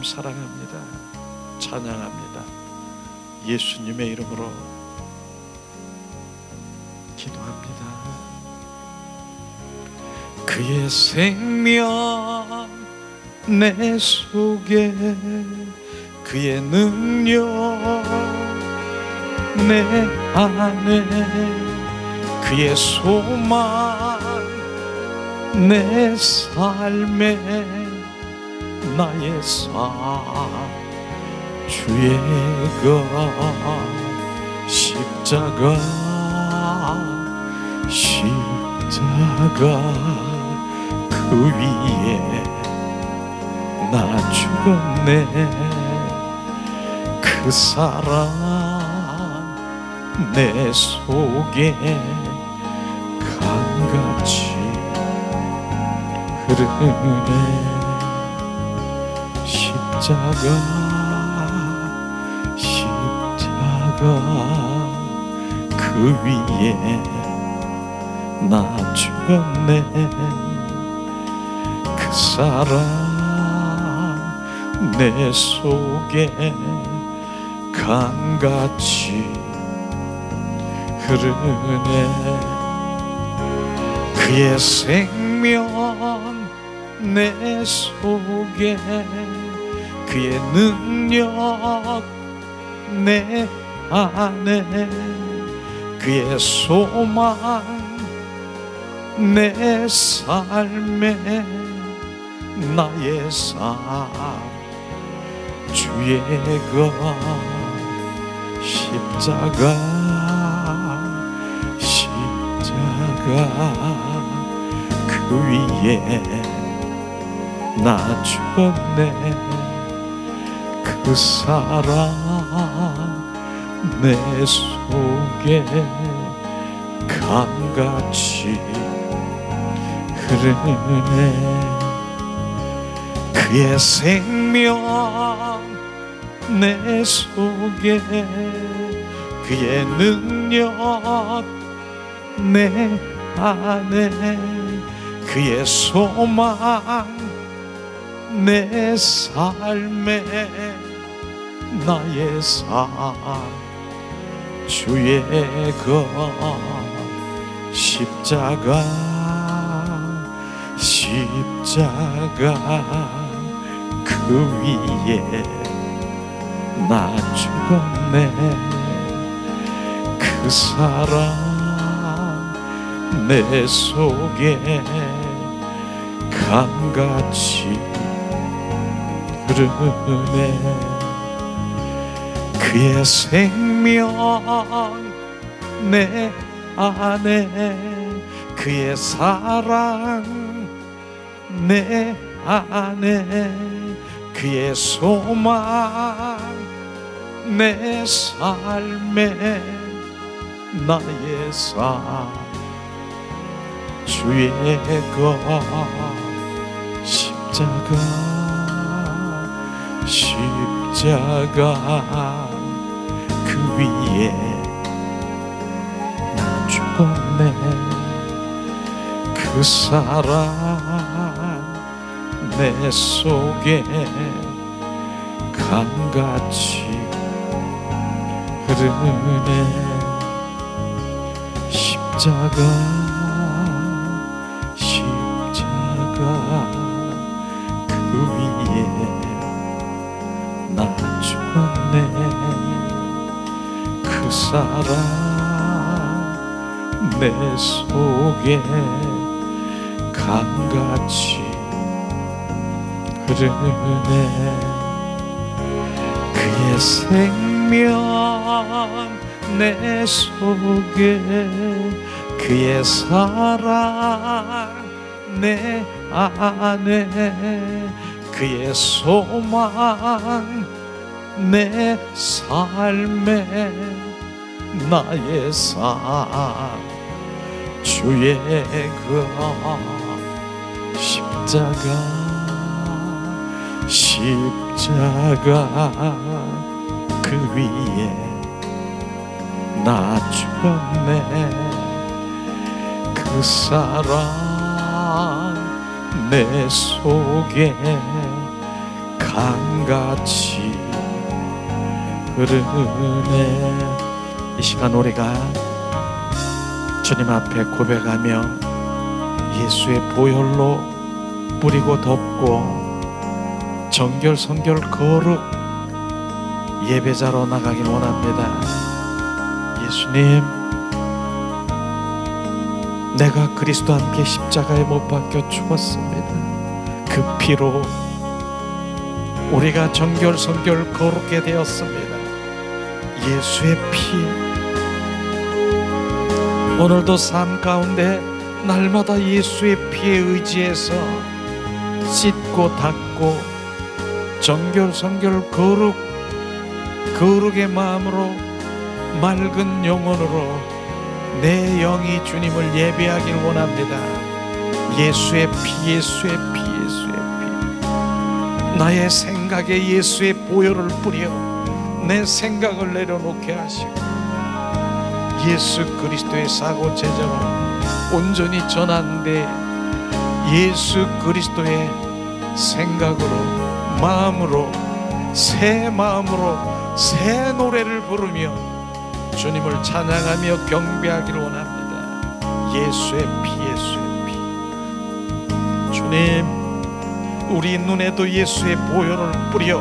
예수님 사랑합니다. 찬양합니다. 예수님의 이름으로 기도합니다. 그의 생명 내 속에, 그의 능력 내 안에, 그의 소망 내 삶에, 나의 삶 주의 것 십자가 그 위에 나 죽었네. 그 사랑 내 속에 강같이 흐르네. 십자가 그 위에 나 죽었네. 그 사랑 내 속에 강같이 흐르네. 그의 생명 내 속에, 그의 능력 내 안에, 그의 소망 내 삶에, 나의 삶 주의 것 십자가 그 위에 나 죽었네. 그 사랑 내 속에 강같이 흐르네. 그의 생명 내 속에, 그의 능력 내 안에, 그의 소망 내 삶에, 나의 삶 주의 것 십자가 그 위에 나 죽었네. 그 사랑 내 속에 강같이 흐르네. 그의 생명 내 안에, 그의 사랑 내 안에, 그의 소망 내 삶에, 나의 삶 주의 것 십자가 그 위에 나 죽었네. 그 사랑 내 속에 강같이 흐르네. 십자가 그 위에 나 죽었네. 그 사랑 내 속에 강같이 흐르네. 그의 생명 내 속에, 그의 사랑 내 안에, 그의 소망 내 삶에, 나의 삶 주의 것 십자가 그 위에 나 죽었네. 그 사랑 내 속에 강같이 흐르네. 이 시간 우리가 주님 앞에 고백하며 예수의 보혈로 뿌리고 덮고 정결성결 거룩 예배자로 나가길 원합니다. 예수님, 내가 그리스도와 함께 십자가에 못 박혀 죽었습니다. 그 피로 우리가 정결성결 거룩게 되었습니다. 예수의 피, 오늘도 삶 가운데 날마다 예수의 피에 의지해서 씻고 닦고 정결성결 거룩의 마음으로 맑은 영혼으로 내 영이 주님을 예배하길 원합니다. 예수의 피, 예수의 피, 예수의 피. 나의 생각에 예수의 보혈을 뿌려 내 생각을 내려놓게 하시고 예수 그리스도의 사고 제자로 온전히 전하는데 예수 그리스도의 생각으로, 마음으로, 새 노래를 부르며 주님을 찬양하며 경배하기를 원합니다. 예수의 피, 예수의 피. 주님, 우리 눈에도 예수의 보혈을 뿌려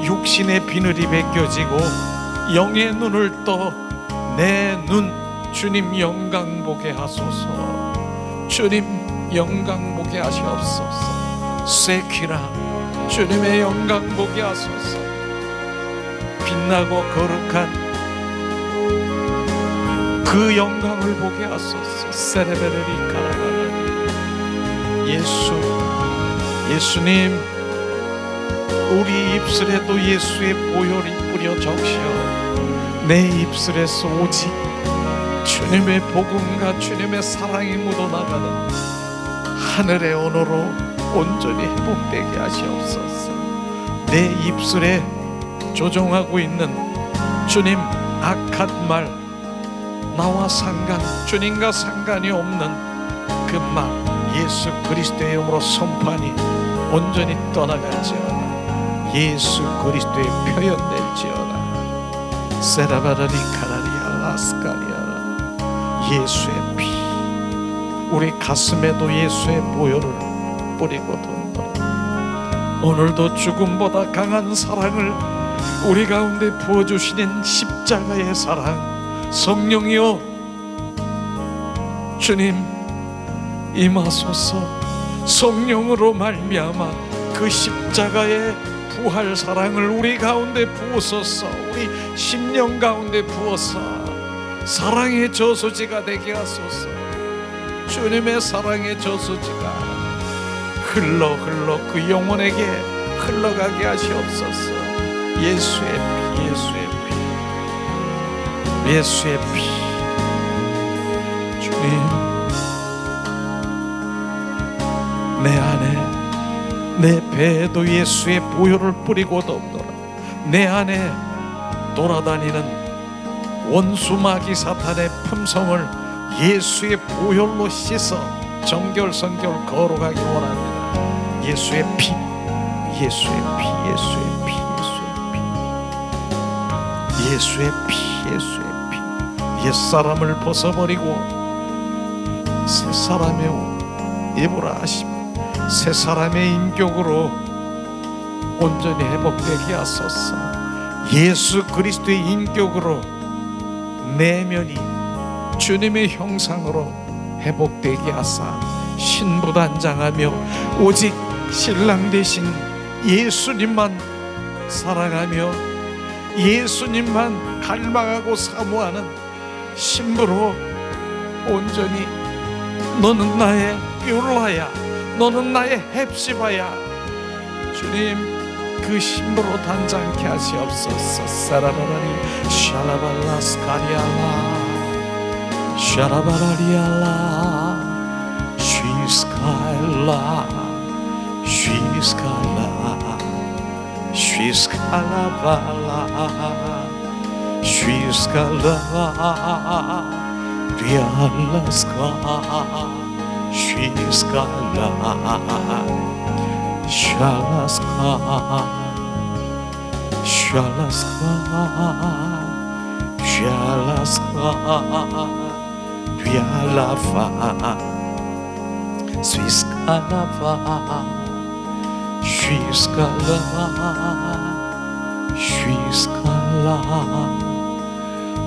육신의 비늘이 벗겨지고 영의 눈을 떠 내 눈 주님 영광 보게 하소서. 주님 영광 보게 하시옵소서. 세키라 주님의 영광 보게 하소서. 빛나고 거룩한 그 영광을 보게 하소서. 세레베르리 카라바라리. 예수님, 우리 입술에도 예수의 보혈이 뿌려 적시어 내 입술에서 오직 주님의 복음과 주님의 사랑이 묻어나가는 하늘의 언어로 온전히 회복되게 하시옵소서. 내 입술에 조종하고 있는 주님 악한 말, 나와 주님과 상관이 없는 그 말, 예수 그리스도의 이름으로 선포하니 온전히 떠나갈지어다. 예수 그리스도의 표현될지어다. 세라바라리 카라리아 라스카리아라. 예수의 피, 우리 가슴에도 예수의 보혈을 뿌리고 돕노라. 오늘도 죽음보다 강한 사랑을 우리 가운데 부어주시는 십자가의 사랑, 성령이여 주님 임하소서. 성령으로 말미암아 그 십자가의 부활 사랑을 우리 가운데 부으소서. 우리 심령 가운데 부어서 사랑의 저수지가 되게 하소서. 주님의 사랑의 저수지가 흘러 그 영혼에게 흘러가게 하시옵소서. 예수의 피, 예수의 피, 예수의 피. 주님, 내 안에, 내 배에도 예수의 보혈을 뿌리고 덮노라. 내 안에 돌아다니는 원수 마귀 사탄의 품성을 예수의 보혈로 씻어 정결성결 거룩하기 원합니다. 예수의 피, 예수의 피, 예수의 피, 예수의 피, 예수의 피. 옛사람을 벗어버리고 새 사람의 입으로 하시며 새 사람의 인격으로 온전히 회복되게 하소서. 예수 그리스도의 인격으로 내면이 주님의 형상으로 회복되게 하사 신부단장하며 오직 신랑 되신 예수님만 사랑하며 예수님만 갈망하고 사모하는 신부로 온전히 너는 나의 율라야, 너는 나의 헵시바야. 주님 그 신부로 단장케 하시옵소서. 사라바라리 샬라발라스카리알라 샤라바라리알라 쉬스칼라 쉬스칼라 쉬스칼라발라 쉬스칼라 리알라스카 쉬스칼라 Shalaska, Shalaska, Shalaska, Bialava, Swiskalava, Swiskalava, Swiskala,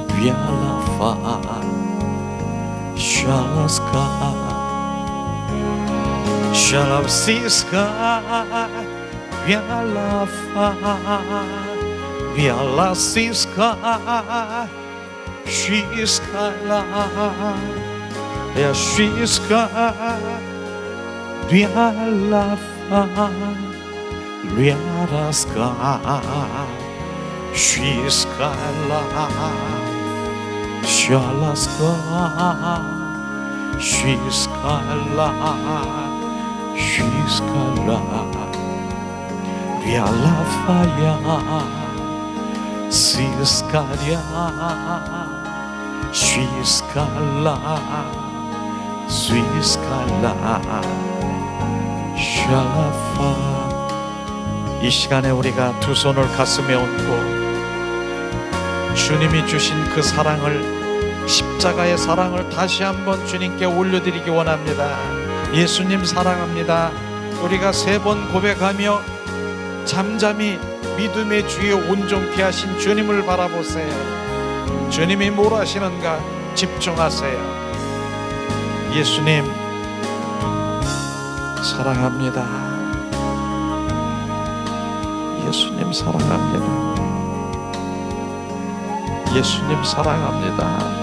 Bialava, Shalaska, Shalavsiska, Bialava, Bialasiska, Shiskala, Shiska, Bialava, Bialaska, Shiskala, Shalaska, Shiskala, Shiskala, Bialafaya, Siskaria, Shiskala, Swiskala, Shalafa. 이 시간에 우리가 두 손을 가슴에 얹고 주님이 주신 그 사랑을, 십자가의 사랑을 다시 한번 주님께 올려드리기 원합니다. 예수님 사랑합니다. 우리가 3번 고백하며 잠잠히 믿음의 주에 온전케 하신 주님을 바라보세요. 주님이 뭘 하시는가 집중하세요. 예수님 사랑합니다. 예수님 사랑합니다. 예수님 사랑합니다.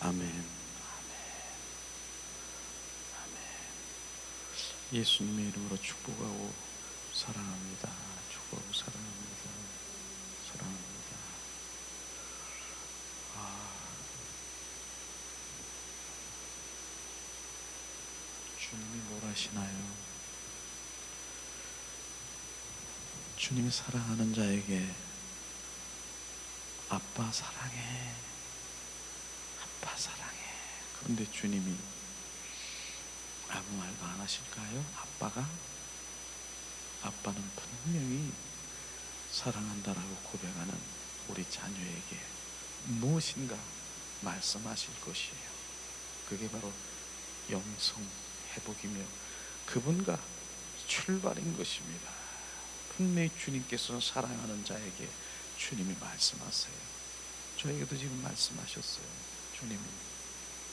아멘. 아멘. 아멘. 예수님의 이름으로 축복하고 사랑합니다. 주고 사랑합니다. 사랑합니다. 주님이 뭘 하시나요? 주님이 사랑하는 자에게 아빠 사랑해, 아빠 사랑해. 그런데 주님이 아무 말도 안 하실까요? 아빠는 분명히 사랑한다라고 고백하는 우리 자녀에게 무엇인가 말씀하실 것이에요. 그게 바로 영성 회복이며 그분과 출발인 것입니다. 분명히 주님께서는 사랑하는 자에게 주님이 말씀하세요. 저에게도 지금 말씀하셨어요. 주님이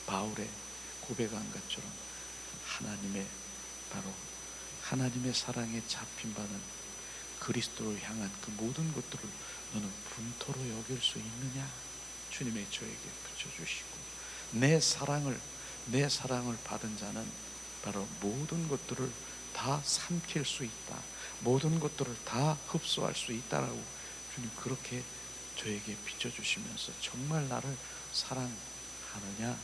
바울의 고백한 것처럼 하나님의 사랑에 잡힌 바는 그리스도를 향한 그 모든 것들을 너는 분토로 여길 수 있느냐? 주님이 저에게 붙여주시고 내 사랑을 받은 자는 바로 모든 것들을 다 삼킬 수 있다, 모든 것들을 다 흡수할 수 있다라고 주님 그렇게 저에게 비춰주시면서 정말 나를 사랑하느냐?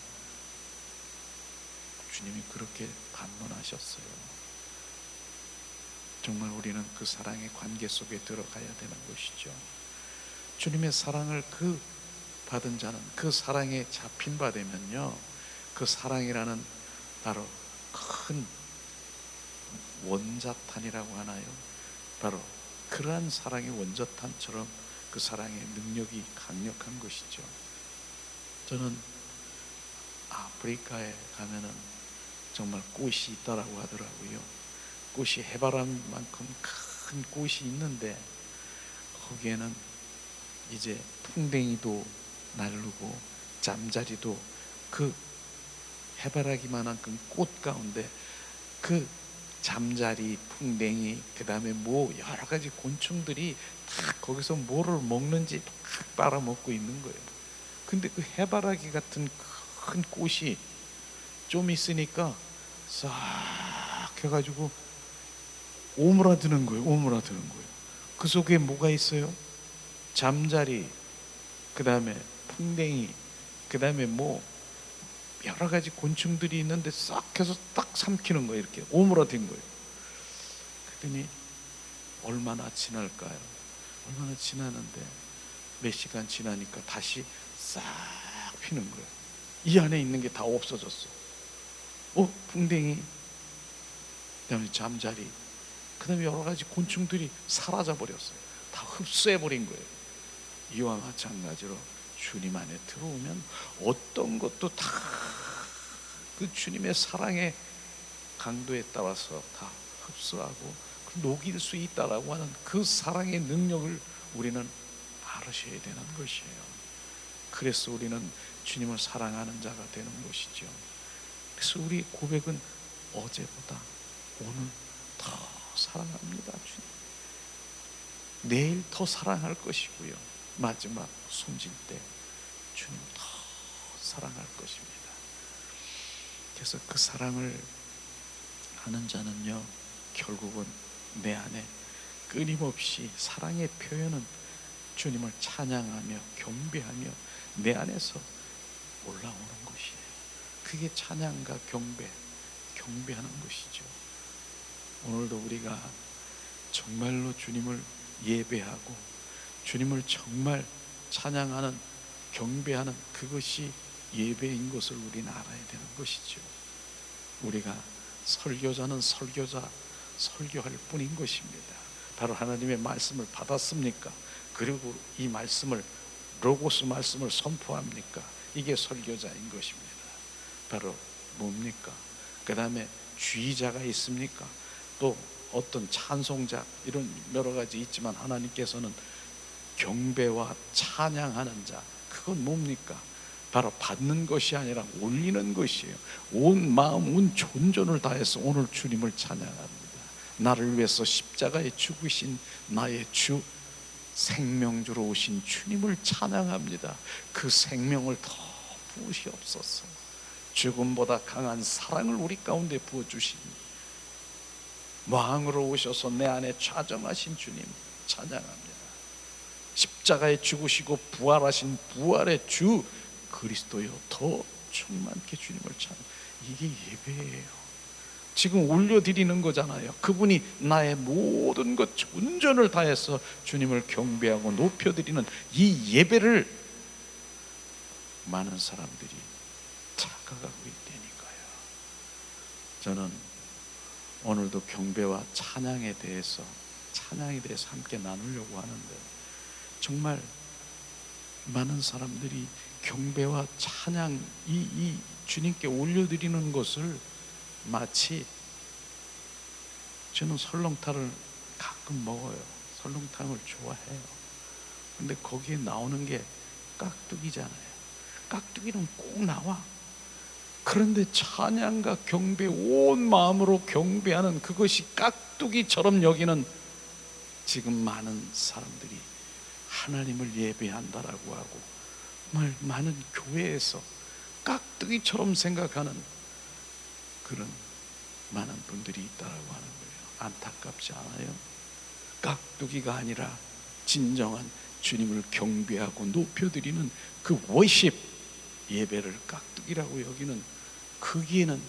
주님이 그렇게 반문하셨어요. 정말 우리는 그 사랑의 관계 속에 들어가야 되는 것이죠. 주님의 사랑을 받은 자는 그 사랑에 잡힌 바 되면요, 그 사랑이라는 바로 큰 원자탄이라고 하나요? 바로 그러한 사랑의 원자탄처럼 그 사랑의 능력이 강력한 것이죠. 저는 아프리카에 가면은 정말 꽃이 있다라고 하더라고요. 꽃이 해바라기만큼 큰 꽃이 있는데 거기에는 이제 풍뎅이도 날르고 잠자리도 그 해바라기만큼 꽃 가운데 그 잠자리, 풍뎅이, 그 다음에 여러 가지 곤충들이 다 거기서 뭐를 먹는지 막 빨아먹고 있는 거예요. 근데 그 해바라기 같은 큰 꽃이 좀 있으니까 싹 해가지고 오므라드는 거예요. 그 속에 뭐가 있어요? 잠자리, 그 다음에 풍뎅이, 그 다음에 여러 가지 곤충들이 있는데 싹 해서 딱 삼키는 거예요. 이렇게 오므라든 거예요. 그랬더니 얼마나 지날까요? 얼마나 지나는데 몇 시간 지나니까 다시 싹 피는 거예요. 이 안에 있는 게 다 없어졌어. 풍뎅이, 그 다음에 잠자리, 그 다음에 여러 가지 곤충들이 사라져 버렸어요. 다 흡수해 버린 거예요. 이와 마찬가지로 주님 안에 들어오면 어떤 것도 다 그 주님의 사랑의 강도에 따라서 다 흡수하고 녹일 수 있다라고 하는 그 사랑의 능력을 우리는 알으셔야 되는 것이에요. 그래서 우리는 주님을 사랑하는 자가 되는 것이죠. 그래서 우리 고백은 어제보다 오늘 더 사랑합니다. 주님. 내일 더 사랑할 것이고요. 마지막 숨질 때 주님 더 사랑할 것입니다. 그래서 그 사랑을 하는 자는요, 결국은 내 안에 끊임없이 사랑의 표현은 주님을 찬양하며 경배하며 내 안에서 올라오는 것이에요. 그게 찬양과 경배하는 것이죠. 오늘도 우리가 정말로 주님을 예배하고 주님을 정말 찬양하는 경배하는 그것이 예배인 것을 우리는 알아야 되는 것이죠. 우리가 설교자는 설교할 뿐인 것입니다. 바로 하나님의 말씀을 받았습니까? 그리고 이 말씀을 로고스 말씀을 선포합니까? 이게 설교자인 것입니다. 바로 뭡니까? 그 다음에 주의자가 있습니까? 또 어떤 찬송자, 이런 여러 가지 있지만 하나님께서는 경배와 찬양하는 자, 그건 뭡니까? 바로 받는 것이 아니라 올리는 것이에요. 온 마음, 온 존전을 다해서 오늘 주님을 찬양합니다. 나를 위해서 십자가에 죽으신 나의 주, 생명주로 오신 주님을 찬양합니다. 그 생명을 더 부으시옵소서. 죽음보다 강한 사랑을 우리 가운데 부어주신 왕으로 오셔서 내 안에 좌정하신 주님 찬양합니다. 십자가에 죽으시고 부활하신 부활의 주 그리스도여 더 충만케 주님을 찬양. 이게 예배예요. 지금 올려드리는 거잖아요. 그분이 나의 모든 것 온전을 다해서 주님을 경배하고 높여드리는 이 예배를 많은 사람들이 착각하고 있다니까요. 저는 오늘도 경배와 찬양에 대해서 함께 나누려고 하는데, 정말 많은 사람들이 경배와 찬양 이 주님께 올려드리는 것을 마치, 저는 설렁탕을 가끔 먹어요. 설렁탕을 좋아해요. 근데 거기에 나오는 게 깍두기잖아요. 깍두기는 꼭 나와. 그런데 찬양과 경배, 온 마음으로 경배하는 그것이 깍두기처럼 여기는 지금 많은 사람들이 하나님을 예배한다라고 하고, 정말 많은 교회에서 깍두기처럼 생각하는 그런 많은 분들이 있다라고 하는 거예요. 안타깝지 않아요? 깍두기가 아니라 진정한 주님을 경배하고 높여드리는 그 워십 예배를 깍두기라고 여기는, 거기에는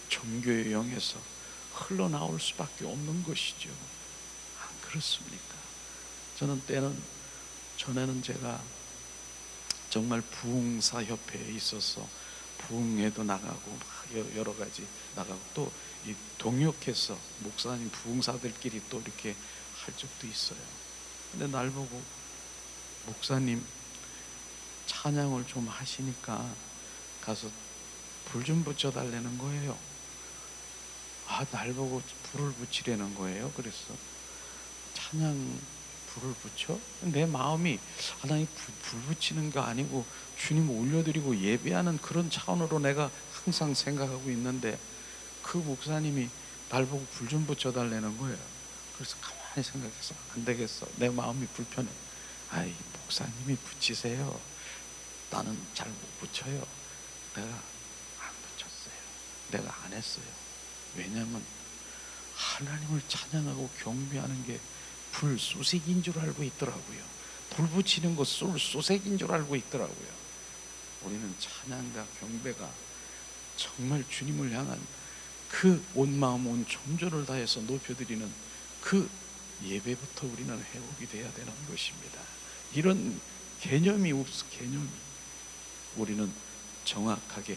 종교의 영에서 흘러나올 수밖에 없는 것이죠. 안 그렇습니까? 저는 전에는 제가 정말 부흥사협회에 있어서 부흥회도 나가고 여러 가지 나가고, 또 이 동역해서 목사님 부흥사들끼리 또 이렇게 할 적도 있어요. 근데 날 보고 목사님 찬양을 좀 하시니까 가서 불 좀 붙여달라는 거예요. 날 보고 불을 붙이려는 거예요. 그래서 찬양 불을 붙여? 내 마음이 하나님 불 붙이는 거 아니고 주님 올려드리고 예배하는 그런 차원으로 내가 항상 생각하고 있는데, 그 목사님이 날 보고 불 좀 붙여달라는 거예요. 그래서 가만히 생각해서 안 되겠어. 내 마음이 불편해. 목사님이 붙이세요. 나는 잘 못 붙여요. 내가 안 붙였어요. 내가 안 했어요. 왜냐하면 하나님을 찬양하고 경배하는 게 불쏘색인 줄 알고 있더라고요. 불 붙이는 거 쏘색인 줄 알고 있더라고요. 우리는 찬양과 경배가 정말 주님을 향한 그 온 마음 온 존재를 다해서 높여드리는 그 예배부터 우리는 회복이 돼야 되는 것입니다. 이런 개념이 없어. 개념이. 우리는 정확하게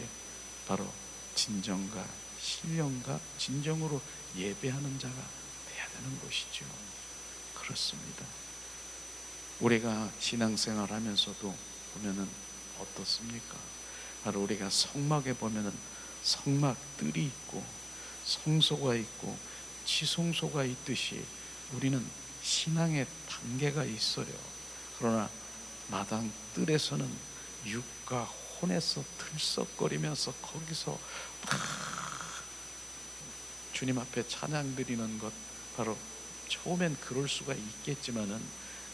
바로 진정과 신령과 진정으로 예배하는 자가 돼야 되는 것이죠. 그렇습니다. 우리가 신앙생활 하면서도 보면은 어떻습니까? 바로 우리가 성막에 보면은 성막들이 있고 성소가 있고 지성소가 있듯이 우리는 신앙의 단계가 있어요. 그러나 마당 뜰에서는 육과 혼에서 들썩거리면서 거기서 막 주님 앞에 찬양 드리는 것, 바로 처음엔 그럴 수가 있겠지만은,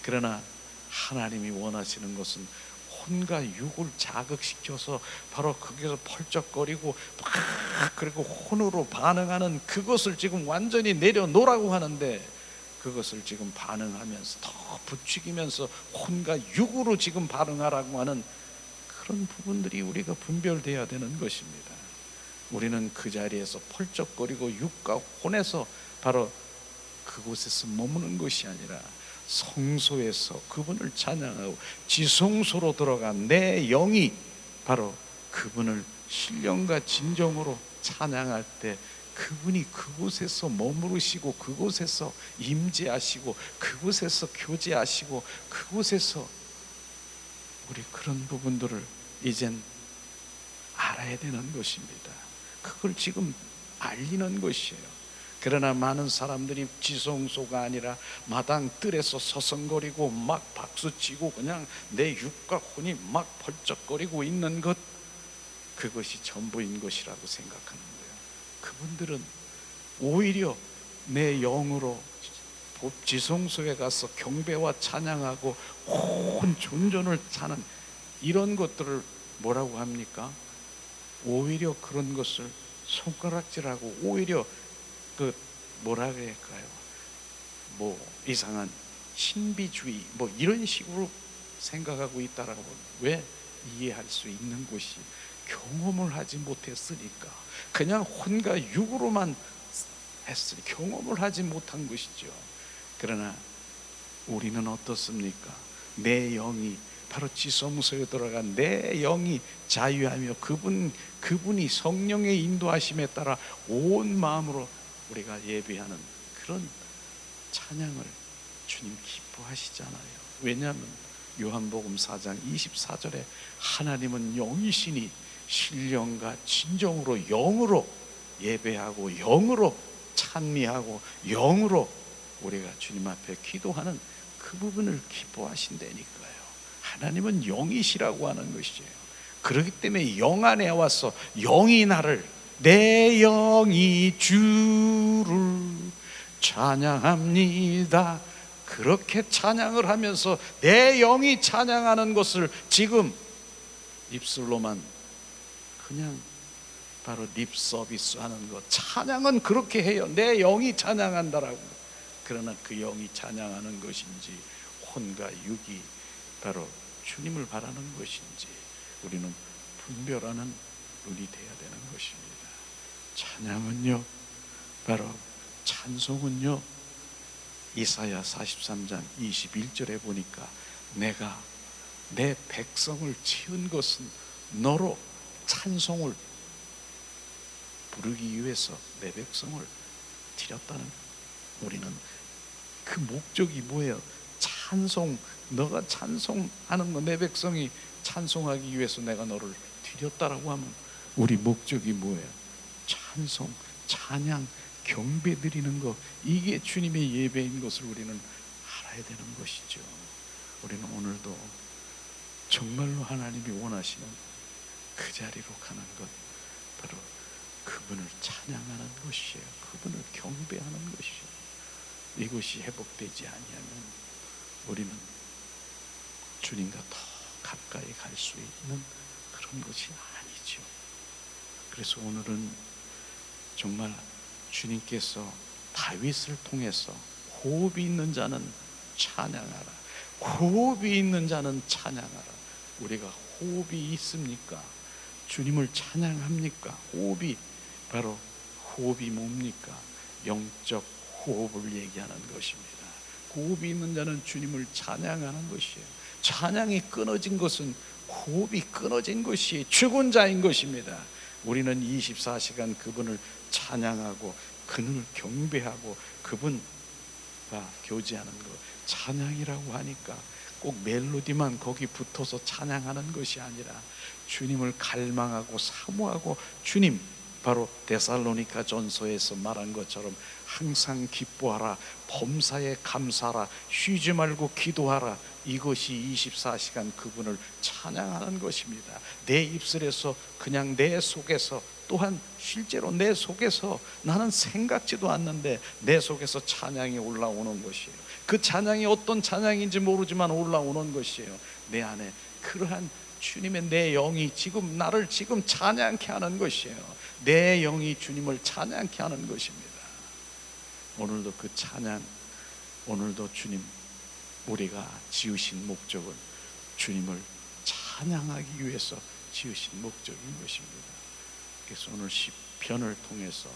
그러나 하나님이 원하시는 것은 혼과 육을 자극시켜서 바로 거기서 펄쩍거리고 막 그리고 혼으로 반응하는 그것을 지금 완전히 내려놓으라고 하는데, 그것을 지금 반응하면서 더 부추기면서 혼과 육으로 지금 반응하라고 하는 그런 부분들이 우리가 분별돼야 되는 것입니다. 우리는 그 자리에서 펄쩍거리고 육과 혼에서 바로 그곳에서 머무는 것이 아니라 성소에서 그분을 찬양하고 지성소로 들어간 내 영이 바로 그분을 신령과 진정으로 찬양할 때 그분이 그곳에서 머무르시고 그곳에서 임재하시고 그곳에서 교제하시고 그곳에서 우리 그런 부분들을 이젠 알아야 되는 것입니다. 그걸 지금 알리는 것이에요. 그러나 많은 사람들이 지성소가 아니라 마당 뜰에서 서성거리고 막 박수치고 그냥 내 육과 혼이 막 벌쩍거리고 있는 것, 그것이 전부인 것이라고 생각하는 거예요. 그분들은 오히려 내 영으로 지성소에 가서 경배와 찬양하고 온 존전을 사는 이런 것들을 뭐라고 합니까? 오히려 그런 것을 손가락질하고 오히려 그 뭐라 그럴까요? 뭐 이상한 신비주의 뭐 이런 식으로 생각하고 있다라고 왜 이해할 수 있는 것이 경험을 하지 못했으니까, 그냥 혼과 육으로만 했으니 경험을 하지 못한 것이죠. 그러나 우리는 어떻습니까? 내 영이 바로 지성소에 들어간 내 영이 자유하며 그분이 성령의 인도하심에 따라 온 마음으로 우리가 예배하는 그런 찬양을 주님 기뻐하시잖아요. 왜냐하면 요한복음 4장 24절에 하나님은 영이시니 신령과 진정으로 영으로 예배하고 영으로 찬미하고 영으로 우리가 주님 앞에 기도하는 그 부분을 기뻐하신다니까요. 하나님은 영이시라고 하는 것이에요. 그렇기 때문에 영 안에 와서 영이 나를, 내 영이 주를 찬양합니다, 그렇게 찬양을 하면서 내 영이 찬양하는 것을 지금 입술로만 그냥 바로 립 서비스 하는 것, 찬양은 그렇게 해요. 내 영이 찬양한다라고. 그러나 그 영이 찬양하는 것인지 혼과 육이 바로 주님을 바라는 것인지 우리는 분별하는 눈이 되어야 되는 것입니다. 찬양은요, 바로 찬송은요, 이사야 43장 21절에 보니까 내가 내 백성을 치은 것은 너로 찬송을 부르기 위해서 내 백성을 드렸다는, 우리는 그 목적이 뭐예요? 찬송, 너가 찬송하는 거, 내 백성이 찬송하기 위해서 내가 너를 드렸다라고 하면 우리 목적이 뭐예요? 찬송, 찬양, 경배 드리는 것, 이게 주님의 예배인 것을 우리는 알아야 되는 것이죠. 우리는 오늘도 정말로 하나님이 원하시는 그 자리로 가는 것, 바로 그분을 찬양하는 것이에요. 그분을 경배하는 것이에요. 이것이 회복되지 아니하면 우리는 주님과 더 가까이 갈 수 있는 그런 것이 아니죠. 그래서 오늘은 정말 주님께서 다윗을 통해서 호흡이 있는 자는 찬양하라, 호흡이 있는 자는 찬양하라. 우리가 호흡이 있습니까? 주님을 찬양합니까? 호흡이 바로, 호흡이 뭡니까? 영적 호흡을 얘기하는 것입니다. 호흡이 있는 자는 주님을 찬양하는 것이에요. 찬양이 끊어진 것은 호흡이 끊어진 것이 죽은 자인 것입니다. 우리는 24시간 그분을 찬양하고 그분을 경배하고 그분과 교제하는 것, 찬양이라고 하니까 꼭 멜로디만 거기 붙어서 찬양하는 것이 아니라 주님을 갈망하고 사모하고, 주님, 바로 데살로니가 전서에서 말한 것처럼 항상 기뻐하라, 범사에 감사하라, 쉬지 말고 기도하라. 이것이 24시간 그분을 찬양하는 것입니다. 내 입술에서, 그냥 내 속에서, 또한 실제로 내 속에서 나는 생각지도 않는데 내 속에서 찬양이 올라오는 것이에요. 그 찬양이 어떤 찬양인지 모르지만 올라오는 것이에요. 내 안에 그러한 주님의 내 영이 지금 나를 지금 찬양케 하는 것이에요. 내 영이 주님을 찬양케 하는 것입니다. 오늘도 그 찬양, 오늘도 주님, 우리가 지으신 목적은 주님을 찬양하기 위해서 지으신 목적인 것입니다. 그래서 오늘 시편을 통해서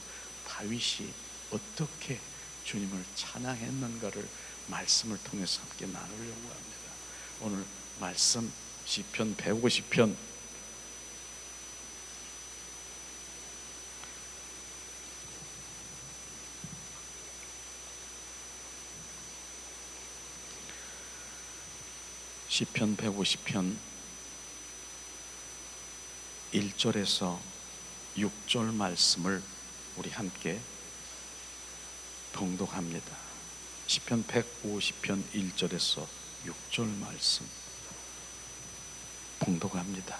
다윗이 어떻게 주님을 찬양했는가를 말씀을 통해서 함께 나누려고 합니다. 오늘 말씀 시편 150편 시편 150편 1절에서 6절 말씀을 우리 함께 봉독합니다. 시편 150편 1절에서 6절 말씀 봉독합니다.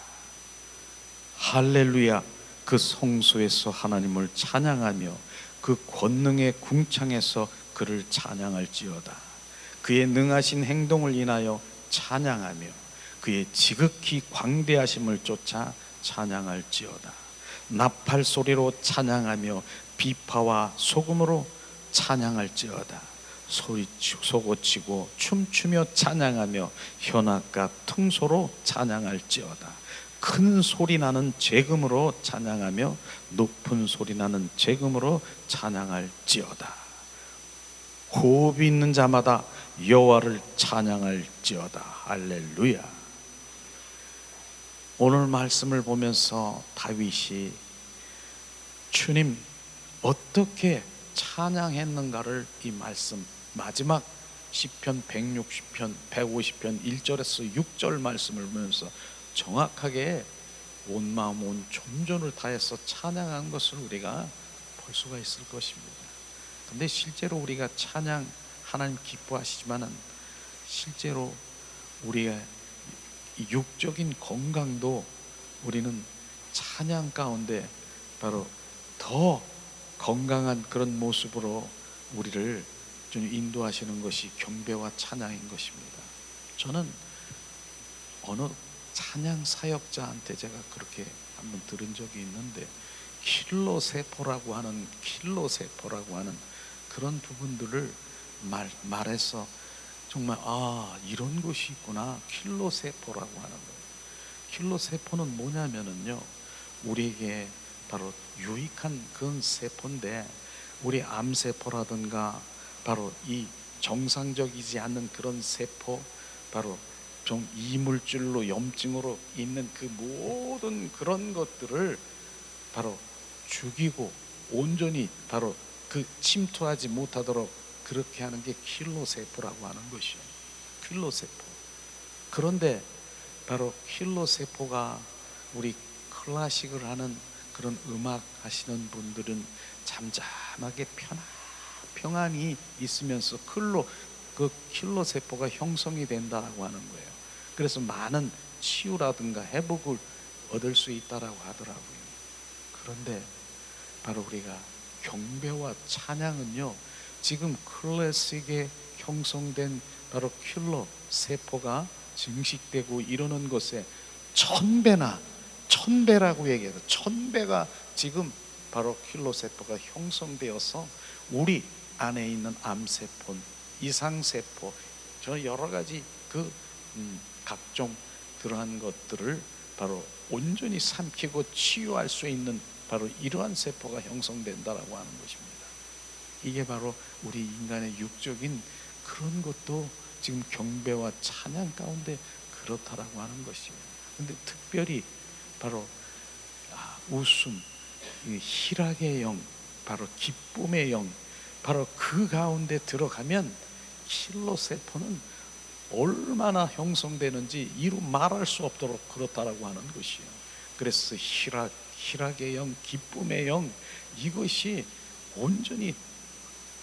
할렐루야, 그 성소에서 하나님을 찬양하며 그 권능의 궁창에서 그를 찬양할지어다. 그의 능하신 행동을 인하여 찬양하며 그의 지극히 광대하심을 쫓아 찬양할지어다. 나팔 소리로 찬양하며 비파와 소금으로 찬양할지어다. 소고치고 춤추며 찬양하며 현악과 퉁소로 찬양할지어다. 큰 소리 나는 재금으로 찬양하며 높은 소리 나는 재금으로 찬양할지어다. 호흡이 있는 자마다 여호와를 찬양할지어다. 할렐루야. 오늘 말씀을 보면서 다윗이 주님 어떻게 찬양했는가를 이 말씀 마지막 시편 160편 150편 1절에서 6절 말씀을 보면서 정확하게 온 마음 온 존전을 다해서 찬양한 것을 우리가 볼 수가 있을 것입니다. 근데 실제로 우리가 찬양 하나님 기뻐하시지만은 실제로 우리의 육적인 건강도 우리는 찬양 가운데 바로 더 건강한 그런 모습으로 우리를 좀 인도하시는 것이 경배와 찬양인 것입니다. 저는 어느 찬양 사역자한테 제가 그렇게 한번 들은 적이 있는데 킬로세포라고 하는 그런 부분들을 말해서 정말 이런 것이 있구나. 킬로세포라고 하는 거예요. 킬로세포는 뭐냐면은요, 우리에게 바로 유익한 그런 세포인데 우리 암세포라든가 바로 이 정상적이지 않는 그런 세포, 바로 좀 이물질로 염증으로 있는 그 모든 그런 것들을 바로 죽이고 온전히 바로 그 침투하지 못하도록 그렇게 하는 게 킬로세포라고 하는 것이에요. 킬로세포. 그런데 바로 킬로세포가 우리 클래식을 하는 그런 음악 하시는 분들은 잠잠하게 평안이 있으면서 그 킬로세포가 형성이 된다라고 하는 거예요. 그래서 많은 치유라든가 회복을 얻을 수 있다라고 하더라고요. 그런데 바로 우리가 경배와 찬양은요, 지금 클래식에 형성된 바로 킬로세포가 증식되고 이러는 것에 1000배라고 얘기해요. 1000배가 지금 바로 킬로세포가 형성되어서 우리 안에 있는 암세포, 이상세포, 저 여러 가지 그 각종 그러한 것들을 바로 온전히 삼키고 치유할 수 있는 바로 이러한 세포가 형성된다라고 하는 것입니다. 이게 바로 우리 인간의 육적인 그런 것도 지금 경배와 찬양 가운데 그렇다라고 하는 것입니다. 근데 특별히 바로 웃음, 희락의 영, 바로 기쁨의 영, 바로 그 가운데 들어가면 킬로세포는 얼마나 형성되는지 이루 말할 수 없도록 그렇다라고 하는 것이에요. 그래서 희락의 영, 기쁨의 영, 이것이 온전히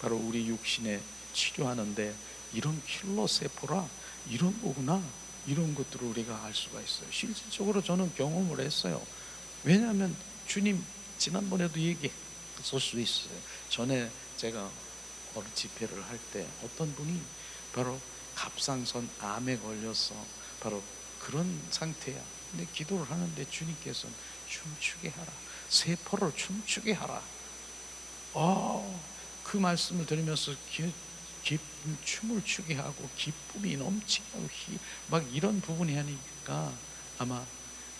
바로 우리 육신에 치료하는데 이런 킬로세포라 이런 거구나, 이런 것들을 우리가 알 수가 있어요. 실질적으로 저는 경험을 했어요. 왜냐하면 주님 지난번에도 얘기했을 수 있어요. 전에 제가 어느 집회를 할 때 어떤 분이 바로 갑상선 암에 걸려서 바로 그런 상태야. 근데 기도를 하는데 주님께서는 춤추게 하라, 세포를 춤추게 하라. 그 말씀을 들으면서 춤을 추게 하고 기쁨이 넘치게 하고 막 이런 부분이 하니까 아마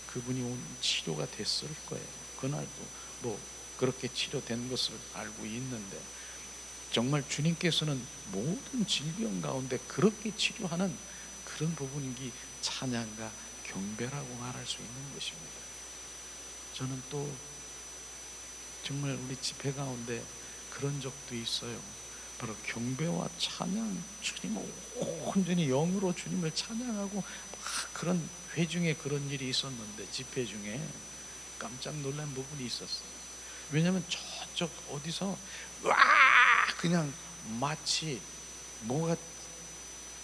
그분이 온 치료가 됐을 거예요. 그날도 뭐 그렇게 치료된 것을 알고 있는데, 정말 주님께서는 모든 질병 가운데 그렇게 치료하는 그런 부분이 찬양과 경배라고 말할 수 있는 것입니다. 저는 또 정말 우리 집회 가운데 그런 적도 있어요. 바로 경배와 찬양, 주님을 온전히 영으로 주님을 찬양하고 그런 회중에 그런 일이 있었는데, 집회 중에 깜짝 놀란 부분이 있었어요. 왜냐하면 저쪽 어디서 와 그냥 마치 뭐가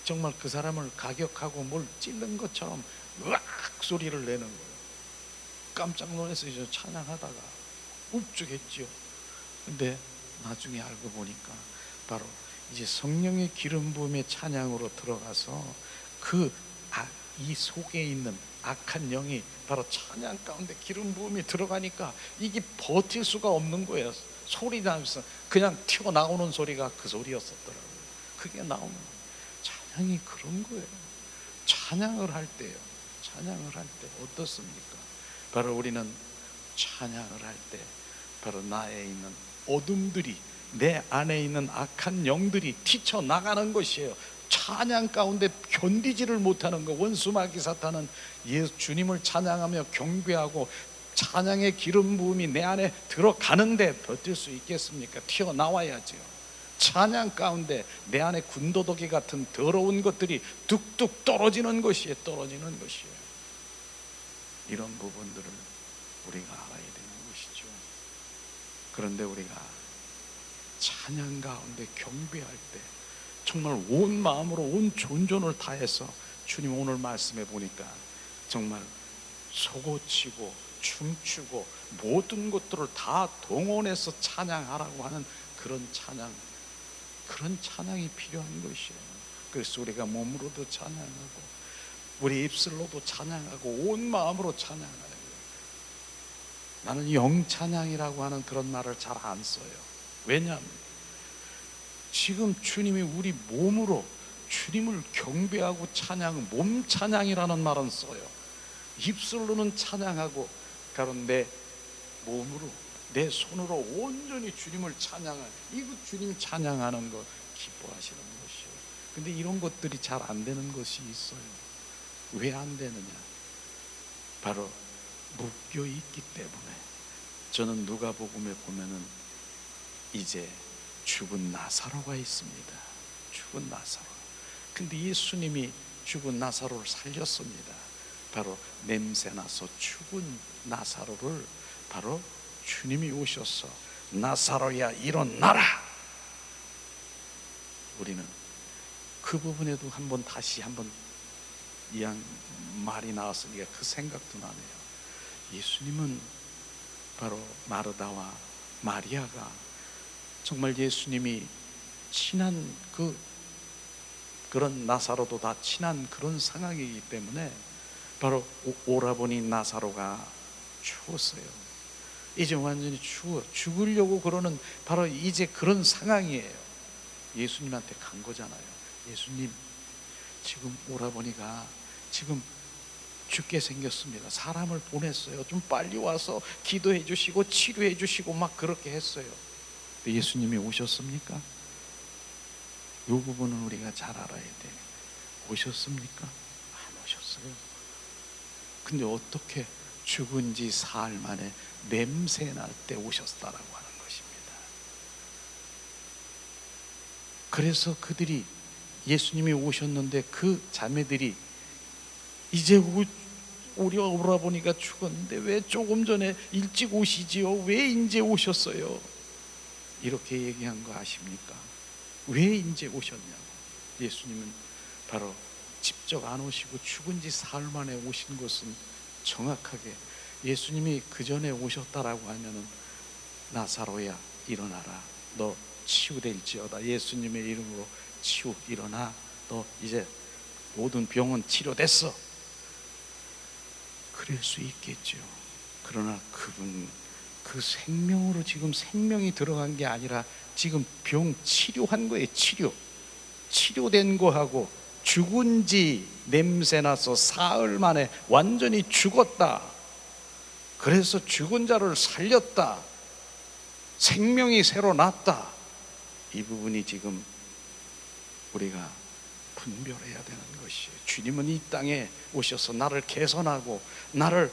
정말 그 사람을 가격하고 뭘 찔른 것처럼 으악 소리를 내는 거예요. 깜짝 놀라서 이제 찬양하다가 웁죽했죠. 근데 나중에 알고 보니까 바로 이제 성령의 기름 부음의 찬양으로 들어가서 이 속에 있는 악한 영이 바로 찬양 가운데 기름 부음이 들어가니까 이게 버틸 수가 없는 거예요. 소리 나면서 그냥 튀어나오는 소리가 그 소리였었더라고요. 그게 나오는 찬양이 그런 거예요. 찬양을 할 때요, 찬양을 할 때 어떻습니까? 바로 우리는 찬양을 할 때 바로 나에 있는 어둠들이, 내 안에 있는 악한 영들이 튀쳐나가는 것이에요. 찬양 가운데 견디지를 못하는 거. 원수 마귀 사탄은 예수 주님을 찬양하며 경배하고 찬양의 기름 부음이 내 안에 들어가는데 버틸 수 있겠습니까? 튀어나와야죠. 찬양 가운데 내 안에 군더더기 같은 더러운 것들이 뚝뚝 떨어지는 것이에요. 떨어지는 것이에요. 이런 부분들을 우리가 알아야 되는 것이죠. 그런데 우리가 찬양 가운데 경배할 때 정말 온 마음으로 온 존존을 다해서, 주님 오늘 말씀해 보니까 정말 솟구치고 춤추고 모든 것들을 다 동원해서 찬양하라고 하는 그런 찬양이 필요한 것이에요. 그래서 우리가 몸으로도 찬양하고 우리 입술로도 찬양하고 온 마음으로 찬양하는 거예요. 나는 영찬양이라고 하는 그런 말을 잘 안 써요. 왜냐하면 지금 주님이 우리 몸으로 주님을 경배하고 찬양, 몸 찬양이라는 말은 써요. 입술로는 찬양하고, 가론 내 몸으로, 내 손으로 온전히 주님을 찬양하는, 이거 주님 찬양하는 거 기뻐하시는 것이에요. 근데 이런 것들이 잘 안 되는 것이 있어요. 왜 안 되느냐? 바로 묶여 있기 때문에. 저는 누가복음에 보면은 이제 죽은 나사로가 있습니다. 죽은 나사로. 근데 예수님이 죽은 나사로를 살렸습니다. 바로 냄새나서 죽은 나사로를 바로 주님이 오셔서 나사로야 일어나라. 우리는 그 부분에도 다시 한번 이양 말이 나왔으니까 그 생각도 나네요. 예수님은 바로 마르다와 마리아가 정말 예수님이 친한 그런 나사로도 다 친한 그런 상황이기 때문에 바로 오라버니 나사로가 죽었어요. 이제 완전히 죽으려고 그러는 바로 이제 그런 상황이에요. 예수님한테 간 거잖아요. 예수님, 지금 오라버니가 지금 죽게 생겼습니다. 사람을 보냈어요. 좀 빨리 와서 기도해 주시고 치료해 주시고 막 그렇게 했어요. 근데 예수님이 오셨습니까? 이 부분은 우리가 잘 알아야 돼. 오셨습니까? 안 오셨어요. 근데 어떻게 죽은 지 사흘 만에 냄새 날 때 오셨다라고 하는 것입니다. 그래서 그들이, 예수님이 오셨는데 그 자매들이 이제 우리 오라버니가 죽었는데 왜 조금 전에 일찍 오시지요? 왜 이제 오셨어요? 이렇게 얘기한 거 아십니까? 왜 이제 오셨냐고. 예수님은 바로 직접 안 오시고 죽은 지 사흘 만에 오신 것은 정확하게 예수님이 그 전에 오셨다라고 하면은 나사로야 일어나라, 너 치유될지어다, 예수님의 이름으로 일어나, 너 이제 모든 병은 치료됐어, 그럴 수 있겠죠. 그러나 그분 그 생명으로 지금 생명이 들어간 게 아니라 지금 병 치료한 거예요. 치료된 거하고 죽은 지 냄새나서 사흘 만에 완전히 죽었다, 그래서 죽은 자를 살렸다, 생명이 새로 났다, 이 부분이 지금 우리가 분별해야 되는 것이에요. 주님은 이 땅에 오셔서 나를 개선하고 나를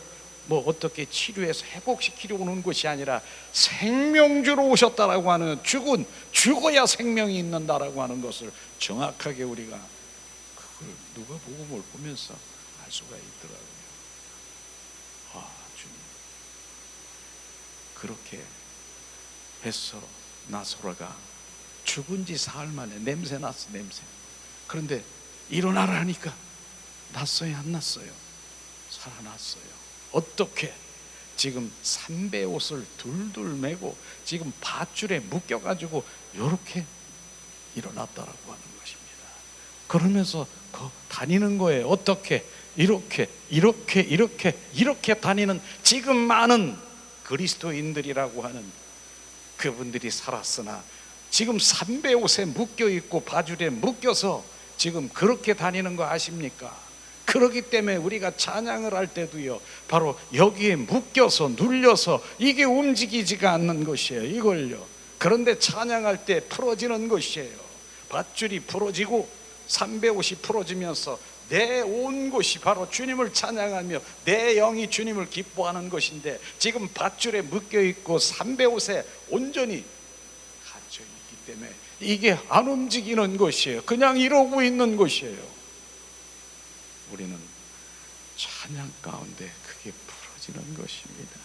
어떻게 치료해서 회복시키려 오는 것이 아니라 생명주로 오셨다라고 하는, 죽어야 생명이 있는다라고 하는 것을 정확하게 우리가 그걸 누가복음을 보면서 알 수가 있더라고요. 주님, 그렇게 해서 나사로가 죽은 지 사흘 만에 냄새 났어. 그런데 일어나라 하니까 났어요, 안 났어요? 살아났어요. 어떻게? 지금 삼배 옷을 둘둘 메고 지금 밧줄에 묶여가지고 이렇게 일어났다라고 하는 것입니다. 그러면서 다니는 거예요. 어떻게? 이렇게 다니는 지금 많은 그리스도인들이라고 하는 그분들이 살았으나 지금 삼배옷에 묶여 있고 바줄에 묶여서 지금 그렇게 다니는 거 아십니까? 그렇기 때문에 우리가 찬양을 할 때도요, 바로 여기에 묶여서 눌려서 이게 움직이지가 않는 것이에요. 이걸요. 그런데 찬양할 때 풀어지는 것이에요. 밧줄이 풀어지고 삼배옷이 풀어지면서 내 온 곳이 바로 주님을 찬양하며 내 영이 주님을 기뻐하는 것인데, 지금 밧줄에 묶여 있고 삼배옷에 온전히 갇혀 있기 때문에 이게 안 움직이는 것이에요. 그냥 이러고 있는 것이에요. 우리는 찬양 가운데 그게 풀어지는 것입니다.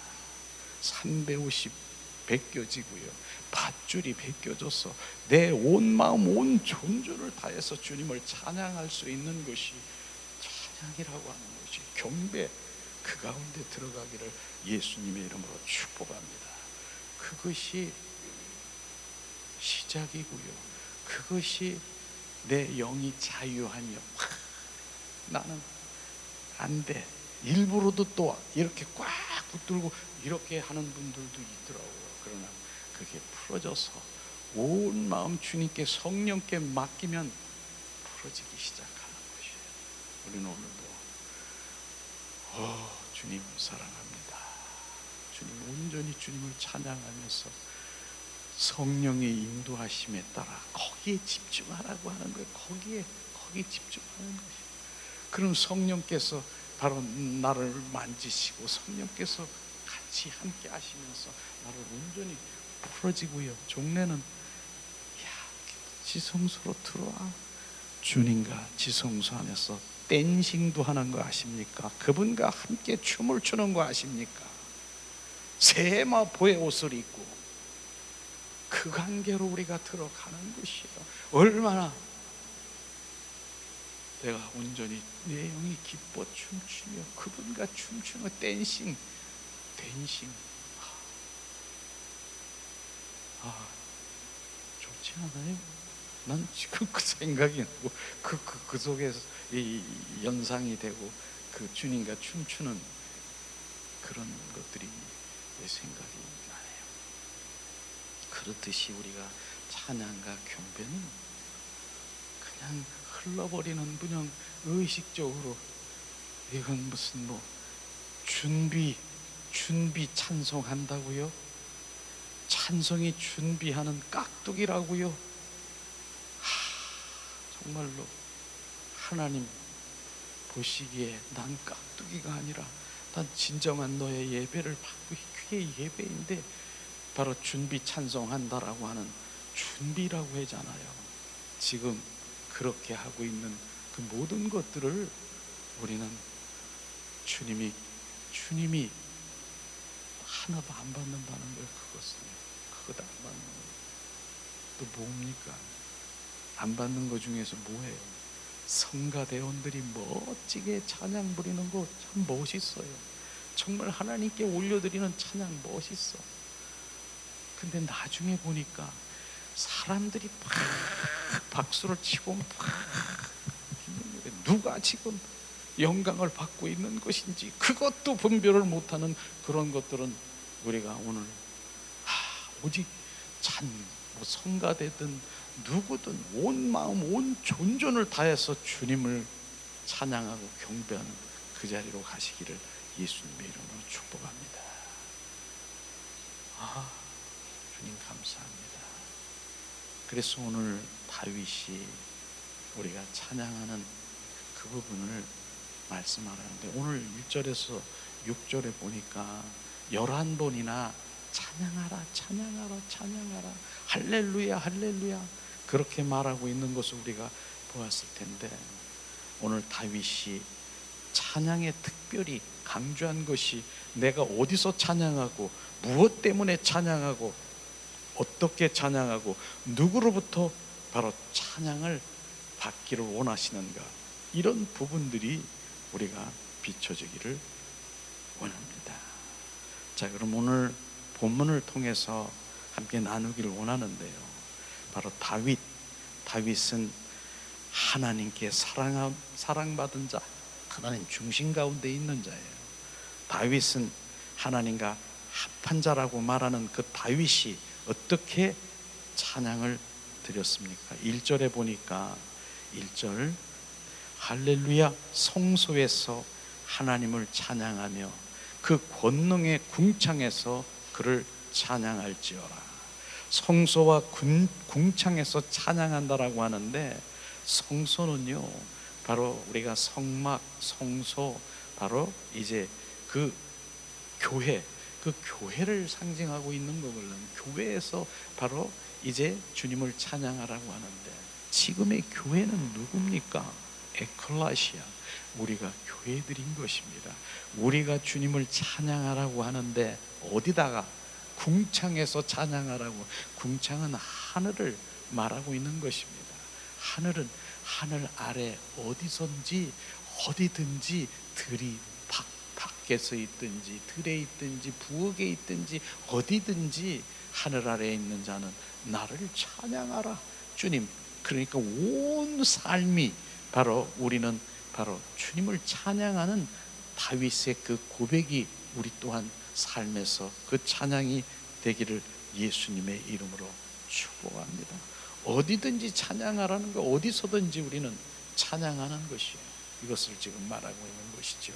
삼배옷이 벗겨지고요, 밧줄이 벗겨져서 내 온 마음 온 존재를 다해서 주님을 찬양할 수 있는 것이 찬양이라고 하는 것이, 경배, 그 가운데 들어가기를 예수님의 이름으로 축복합니다. 그것이 시작이고요, 그것이 내 영이 자유하며 나는 안 돼, 일부러도 또 이렇게 꽉 붙들고 이렇게 하는 분들도 있더라고요. 그러나 그게 풀어져서 온 마음 주님께, 성령께 맡기면 풀어지기 시작하는 것이에요. 우리는 오늘도 주님 사랑합니다. 주님, 온전히 주님을 찬양하면서 성령의 인도하심에 따라 거기에 집중하라고 하는 거예요. 거기에 집중하는 것이에요. 그럼 성령께서 바로 나를 만지시고 성령께서 같이 함께 하시면서 나를 온전히 풀어지고요, 종래는 지성소로 들어와. 주님과 지성소 안에서 댄싱도 하는 거 아십니까? 그분과 함께 춤을 추는 거 아십니까? 세마포의 옷을 입고 그 관계로 우리가 들어가는 것이에요. 얼마나 내가 온전히 내 영이 기뻐 춤추며 그분과 춤추는 댄싱. 좋지 않아요? 난 지금 그 생각이 나고 그 속에서 이 연상이 되고 그 주님과 춤추는 그런 것들이 내 생각이 나네요. 그렇듯이 우리가 찬양과 경배는 그냥 흘러버리는, 그냥 의식적으로 이건 무슨 준비 찬송한다고요? 찬송이 준비하는 깍두기라고요? 정말로 하나님 보시기에 난 깍두기가 아니라 난 진정한 너의 예배를 받고, 그게 예배인데 바로 준비 찬송한다라고 하는 준비라고 하잖아요. 지금 그렇게 하고 있는 그 모든 것들을 우리는 주님이 하나도 안 받는다는 거예요. 그것도 안 받는 거예요. 또 뭡니까? 안 받는 것 중에서 뭐예요? 성가대원들이 멋지게 찬양 부리는 거 참 멋있어요. 정말 하나님께 올려드리는 찬양 멋있어. 근데 나중에 보니까 사람들이 팍 박수를 치고 누가 지금 영광을 받고 있는 것인지 그것도 분별을 못하는 그런 것들은 우리가 오늘 오직 성가되든 누구든 온 마음 온 존존을 다해서 주님을 찬양하고 경배하는 그 자리로 가시기를 예수님의 이름으로 축복합니다. 주님 감사합니다. 그래서 오늘 다윗이 우리가 찬양하는 그 부분을 말씀하라는데, 오늘 1절에서 6절에 보니까 11번이나 찬양하라 찬양하라 찬양하라 할렐루야 할렐루야 그렇게 말하고 있는 것을 우리가 보았을 텐데, 오늘 다윗이 찬양에 특별히 강조한 것이 내가 어디서 찬양하고 무엇 때문에 찬양하고 어떻게 찬양하고 누구로부터 바로 찬양을 받기를 원하시는가, 이런 부분들이 우리가 비춰지기를 원합니다. 자, 그럼 오늘 본문을 통해서 함께 나누기를 원하는데요, 바로 다윗은 하나님께 사랑받은 자, 하나님 중심 가운데 있는 자예요. 다윗은 하나님과 합한 자라고 말하는 그 다윗이 어떻게 찬양을 드렸습니까? 1절에 보니까 1절 할렐루야 성소에서 하나님을 찬양하며 그 권능의 궁창에서 그를 찬양할지어라. 성소와 궁창에서 찬양한다라고 하는데, 성소는요 바로 우리가 성막, 성소, 바로 이제 그 교회, 그 교회를 상징하고 있는 거거든요. 교회에서 바로 이제 주님을 찬양하라고 하는데, 지금의 교회는 누굽니까? 에클레시아, 우리가 교회들인 것입니다. 우리가 주님을 찬양하라고 하는데 어디다가? 궁창에서 찬양하라고. 궁창은 하늘을 말하고 있는 것입니다. 하늘은 하늘 아래 어디선지 어디든지, 들이 밖에서 있든지 들에 있든지 부엌에 있든지 어디든지 하늘 아래에 있는 자는 나를 찬양하라. 주님, 그러니까 온 삶이 바로 우리는 바로 주님을 찬양하는 다윗의 그 고백이 우리 또한 삶에서 그 찬양이 되기를 예수님의 이름으로 축복합니다. 어디든지 찬양하라는 거, 어디서든지 우리는 찬양하는 것이에요. 이것을 지금 말하고 있는 것이죠.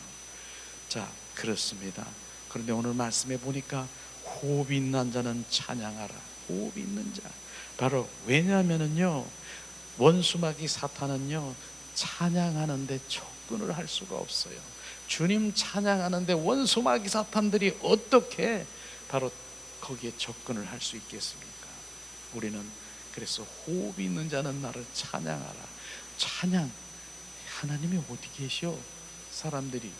자, 그렇습니다. 그런데 오늘 말씀에 보니까 호흡 있는 자는 찬양하라. 호흡 있는 자, 바로 왜냐하면은요 원수마귀 사탄은요 찬양하는데 접근을 할 수가 없어요. 주님 찬양하는데 원수마귀 사탄들이 어떻게 바로 거기에 접근을 할 수 있겠습니까? 우리는 그래서 호흡이 있는 자는 나를 찬양하라. 찬양, 하나님이 어디 계셔? 사람들이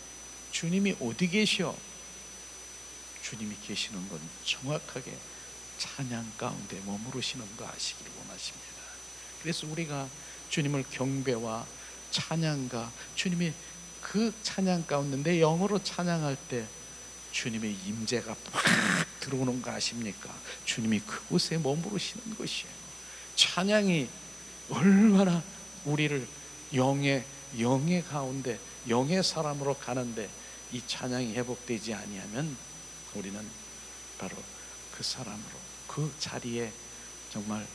주님이 어디 계셔? 주님이 계시는 건 정확하게 찬양 가운데 머무르시는 거 아시기를 원하십니다. 그래서 우리가 주님을 경배와 찬양과 주님의 그 찬양 가운데 내 영으로 찬양할 때 주님의 임재가 팍 들어오는 거 아십니까? 주님이 그곳에 머무르시는 것이에요. 찬양이 얼마나 우리를 영의 가운데 영의 사람으로 가는데, 이 찬양이 회복되지 아니하면 우리는 바로 그 사람으로 그 자리에 정말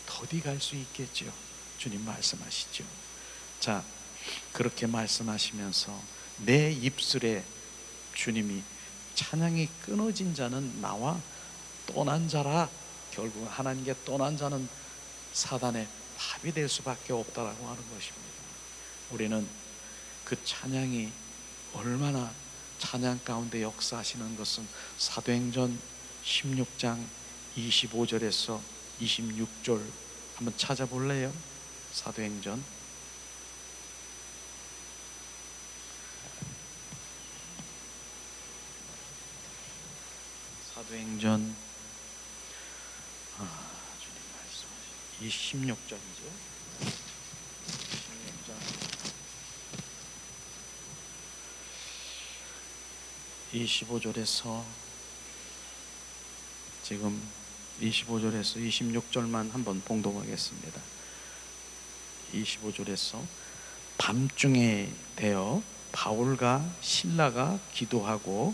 더디 갈 수 있겠죠. 주님 말씀하시죠. 자, 그렇게 말씀하시면서 내 입술에 주님이 찬양이 끊어진 자는 나와 떠난 자라. 결국 하나님께 떠난 자는 사단의 밥이 될 수밖에 없다라고 하는 것입니다. 우리는 그 찬양이 얼마나 찬양 가운데 역사하시는 것은 사도행전 16장 25절에서 26절 한번 찾아볼래요? 사도행전 주님 말씀하신 26절이죠. 25절에서 지금 25절에서 26절만 한번 봉독하겠습니다. 25절에서 밤중에 되어 바울과 실라가 기도하고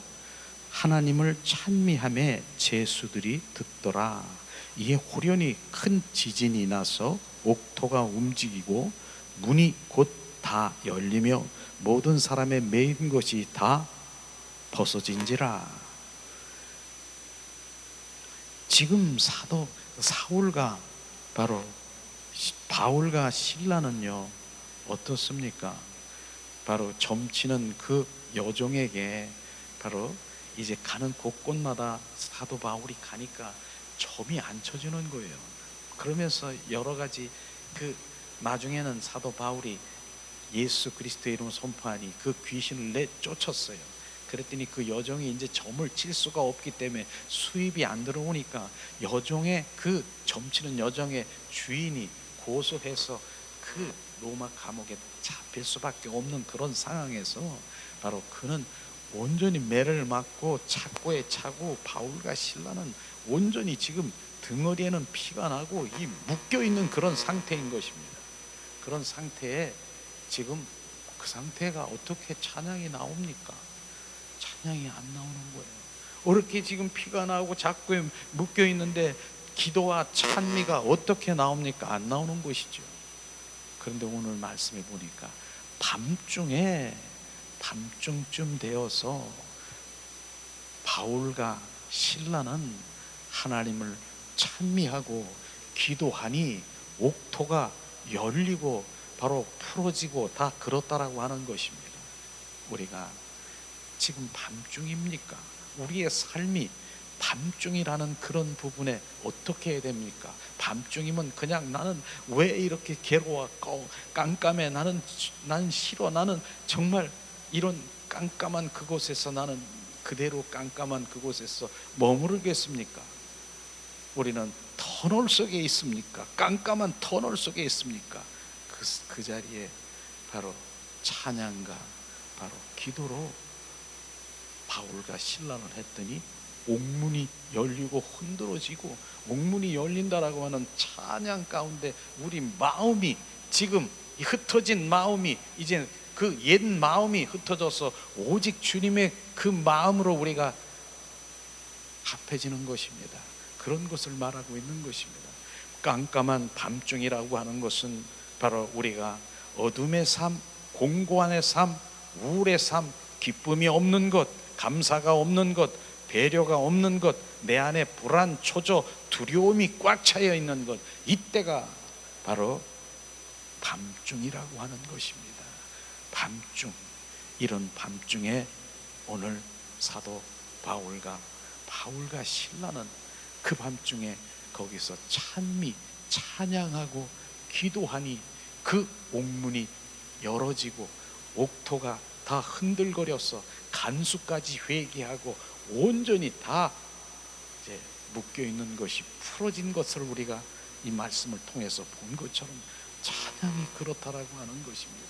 하나님을 찬미하며 제수들이 듣더라. 이에 호련히 큰 지진이 나서 옥토가 움직이고 문이 곧 다 열리며 모든 사람의 매인 것이 다 벗어진지라. 지금 사도 사울과 바로 바울과 실라는요 어떻습니까? 바로 점치는 그 여종에게 바로 이제 가는 곳곳마다 사도 바울이 가니까 점이 안 쳐지는 거예요. 그러면서 여러 가지 그 나중에는 사도 바울이 예수 그리스도의 이름을 선포하니 그 귀신을 내쫓았어요. 그랬더니 그 여종이 이제 점을 칠 수가 없기 때문에 수입이 안 들어오니까 여종의 그 점치는 여종의 주인이 고소해서 그 로마 감옥에 잡힐 수밖에 없는 그런 상황에서 바로 그는 온전히 매를 맞고 착고에 차고 바울과 실라는 온전히 지금 등어리에는 피가 나고 이 묶여있는 그런 상태인 것입니다. 그런 상태에 지금 그 상태가 어떻게 찬양이 나옵니까? 찬양이 안 나오는 거예요. 이렇게 지금 피가 나오고 자꾸 묶여 있는데 기도와 찬미가 어떻게 나옵니까? 안 나오는 것이죠. 그런데 오늘 말씀해 보니까 밤중쯤 되어서 바울과 실라는 하나님을 찬미하고 기도하니 옥토가 열리고 바로 풀어지고 다 그렇다라고 하는 것입니다. 우리가 지금 밤중입니까? 우리의 삶이 밤중이라는 그런 부분에 어떻게 해야 됩니까? 밤중이면 그냥 나는 왜 이렇게 괴로워 깜깜해, 나는 싫어, 나는 정말 이런 깜깜한 그곳에서 나는 그대로 깜깜한 그곳에서 머무르겠습니까? 우리는 터널 속에 있습니까? 깜깜한 터널 속에 있습니까? 그 자리에 바로 찬양과 바로 기도로 바울과 신랑을 했더니 옥문이 열리고 흔들어지고, 옥문이 열린다라고 하는 찬양 가운데 우리 마음이 지금 흩어진 마음이 이제 그 옛 마음이 흩어져서 오직 주님의 그 마음으로 우리가 합해지는 것입니다. 그런 것을 말하고 있는 것입니다. 깜깜한 밤중이라고 하는 것은 바로 우리가 어둠의 삶, 공고한의 삶, 우울의 삶, 기쁨이 없는 것, 감사가 없는 것, 배려가 없는 것, 내 안에 불안, 초조, 두려움이 꽉 차여 있는 것, 이때가 바로 밤중이라고 하는 것입니다. 밤중, 이런 밤중에 오늘 사도 바울과 신라는 그 밤중에 거기서 찬양하고 기도하니 그 옥문이 열어지고 옥토가 다 흔들거려서 간수까지 회개하고 온전히 다 이제 묶여 있는 것이 풀어진 것을 우리가 이 말씀을 통해서 본 것처럼 찬양이 그렇다라고 하는 것입니다.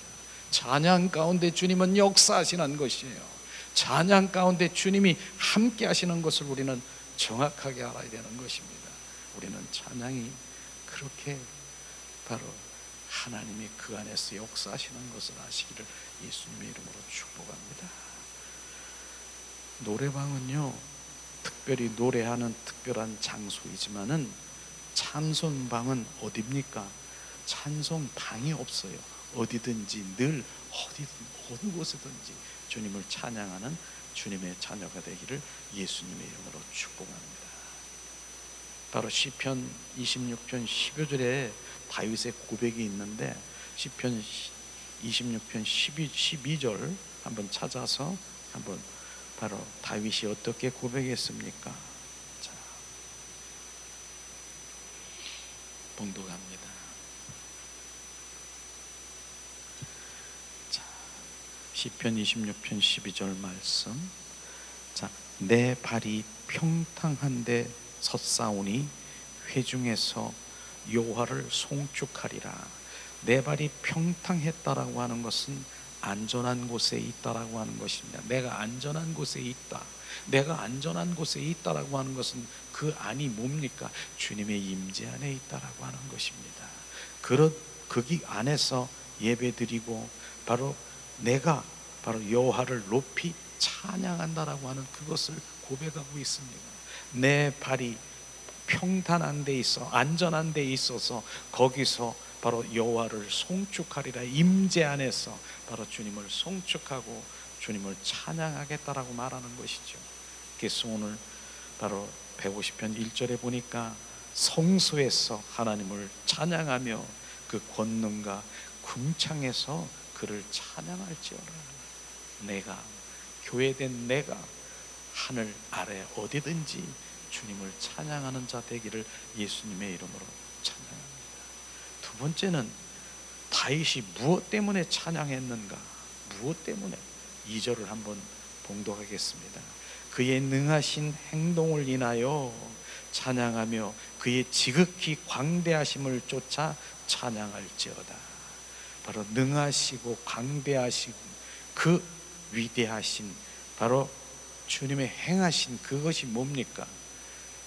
찬양 가운데 주님은 역사하시는 것이에요. 찬양 가운데 주님이 함께 하시는 것을 우리는 정확하게 알아야 되는 것입니다. 우리는 찬양이 그렇게 바로 하나님이 그 안에서 역사하시는 것을 아시기를 예수님의 이름으로 축복합니다. 노래방은요, 특별히 노래하는 특별한 장소이지만은 찬송방은 어디입니까? 찬송방이 없어요. 어디든지 늘 어느 곳에든지 주님을 찬양하는 주님의 자녀가 되기를 예수님의 이름으로 축복합니다. 바로 시편 26편 12절에 다윗의 고백이 있는데, 시편 26편 12절 한번 찾아서 한번 바로 다윗이 어떻게 고백했습니까? 자, 봉독합니다. 자, 시편 26편 12절 말씀. 자, 내 발이 평탄한데 섰사오니 회중에서 여호와를 송축하리라. 내 발이 평탄했다라고 하는 것은 안전한 곳에 있다라고 하는 것입니다. 내가 안전한 곳에 있다. 내가 안전한 곳에 있다라고 하는 것은 그 안이 뭡니까? 주님의 임재 안에 있다라고 하는 것입니다. 거기 안에서 예배드리고 바로 내가 바로 여호와를 높이 찬양한다라고 하는 그것을 고백하고 있습니다. 내 발이 평탄한 데 있어, 안전한 데 있어서 거기서 바로 여호와를 송축하리라. 임재 안에서 바로 주님을 송축하고 주님을 찬양하겠다라고 말하는 것이죠. 그래서 오늘 바로 150편 1절에 보니까 성소에서 하나님을 찬양하며 그 권능과 궁창에서 그를 찬양할지어라. 내가 교회된 내가 하늘 아래 어디든지 주님을 찬양하는 자 되기를 예수님의 이름으로 찬양합니다. 두 번째는 다윗이 무엇 때문에 찬양했는가? 무엇 때문에? 2절을 한번 봉독하겠습니다. 그의 능하신 행동을 인하여 찬양하며 그의 지극히 광대하심을 쫓아 찬양할지어다. 바로 능하시고 광대하신 그 위대하신 바로 주님의 행하신 그것이 뭡니까?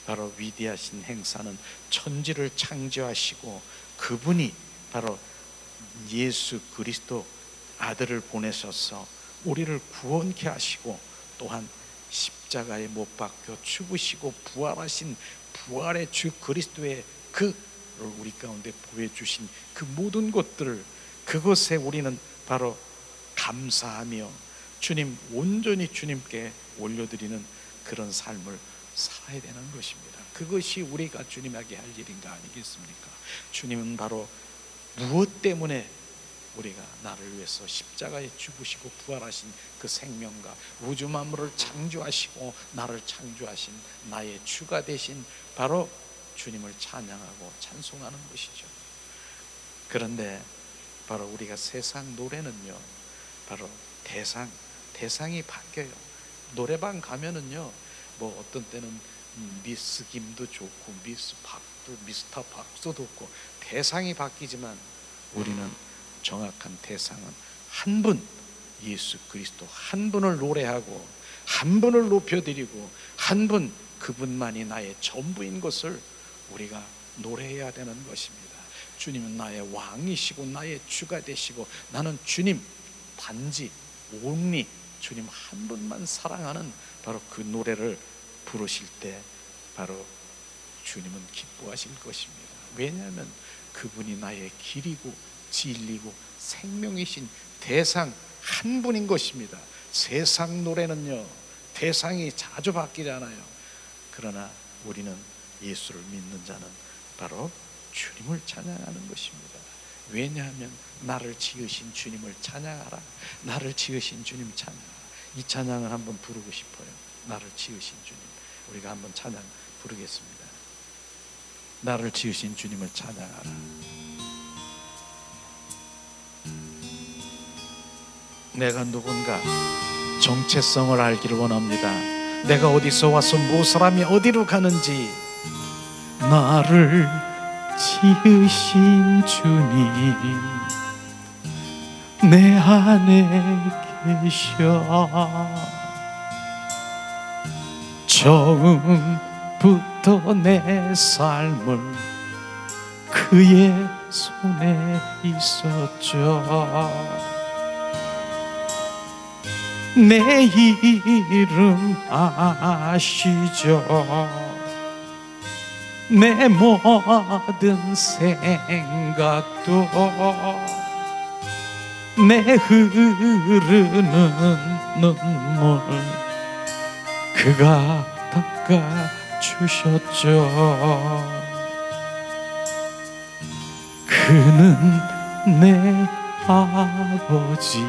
바로 위대하신 행사는 천지를 창조하시고 그분이 바로 예수 그리스도 아들을 보내셔서 우리를 구원케 하시고 또한 십자가에 못 박혀 죽으시고 부활하신 부활의 주 그리스도의 그를 우리 가운데 보여주신 그 모든 것들을, 그것에 우리는 바로 감사하며 주님, 온전히 주님께 올려드리는 그런 삶을 살아야 되는 것입니다. 그것이 우리가 주님에게 할 일인가 아니겠습니까? 주님은 바로 무엇 때문에 우리가 나를 위해서 십자가에 죽으시고 부활하신 그 생명과 우주 만물을 창조하시고 나를 창조하신 나의 주가 되신 바로 주님을 찬양하고 찬송하는 것이죠. 그런데 바로 우리가 세상 노래는요, 바로 대상이 바뀌어요. 노래방 가면은요, 뭐 어떤 때는 미스 김도 좋고 미스터 박도 좋고 대상이 바뀌지만 우리는 정확한 대상은 한 분, 예수 그리스도 한 분을 노래하고 한 분을 높여드리고 한 분, 그분만이 나의 전부인 것을 우리가 노래해야 되는 것입니다. 주님은 나의 왕이시고 나의 주가 되시고 나는 주님 단지 온리 주님 한 분만 사랑하는 바로 그 노래를 부르실 때 바로 주님은 기뻐하실 것입니다. 왜냐하면 그분이 나의 길이고 진리고 생명이신 대상 한 분인 것입니다. 세상 노래는요, 대상이 자주 바뀌잖아요. 그러나 우리는 예수를 믿는 자는 바로 주님을 찬양하는 것입니다. 왜냐하면 나를 지으신 주님을 찬양하라. 나를 지으신 주님 찬양하라. 이 찬양을 한번 부르고 싶어요. 나를 지으신 주님. 우리가 한번 찬양 부르겠습니다. 나를 지으신 주님을 찬양하라. 내가 누군가 정체성을 알기를 원합니다. 내가 어디서 와서 무엇을 하며 어디로 가는지. 나를 지으신 주님 내 안에 계셔. 처음부터 내 삶을 그의 손에 있었죠. 내 이름 아시죠. 내 모든 생각도 내 흐르는 눈물 그가 닦아주셨죠. 그는 내 아버지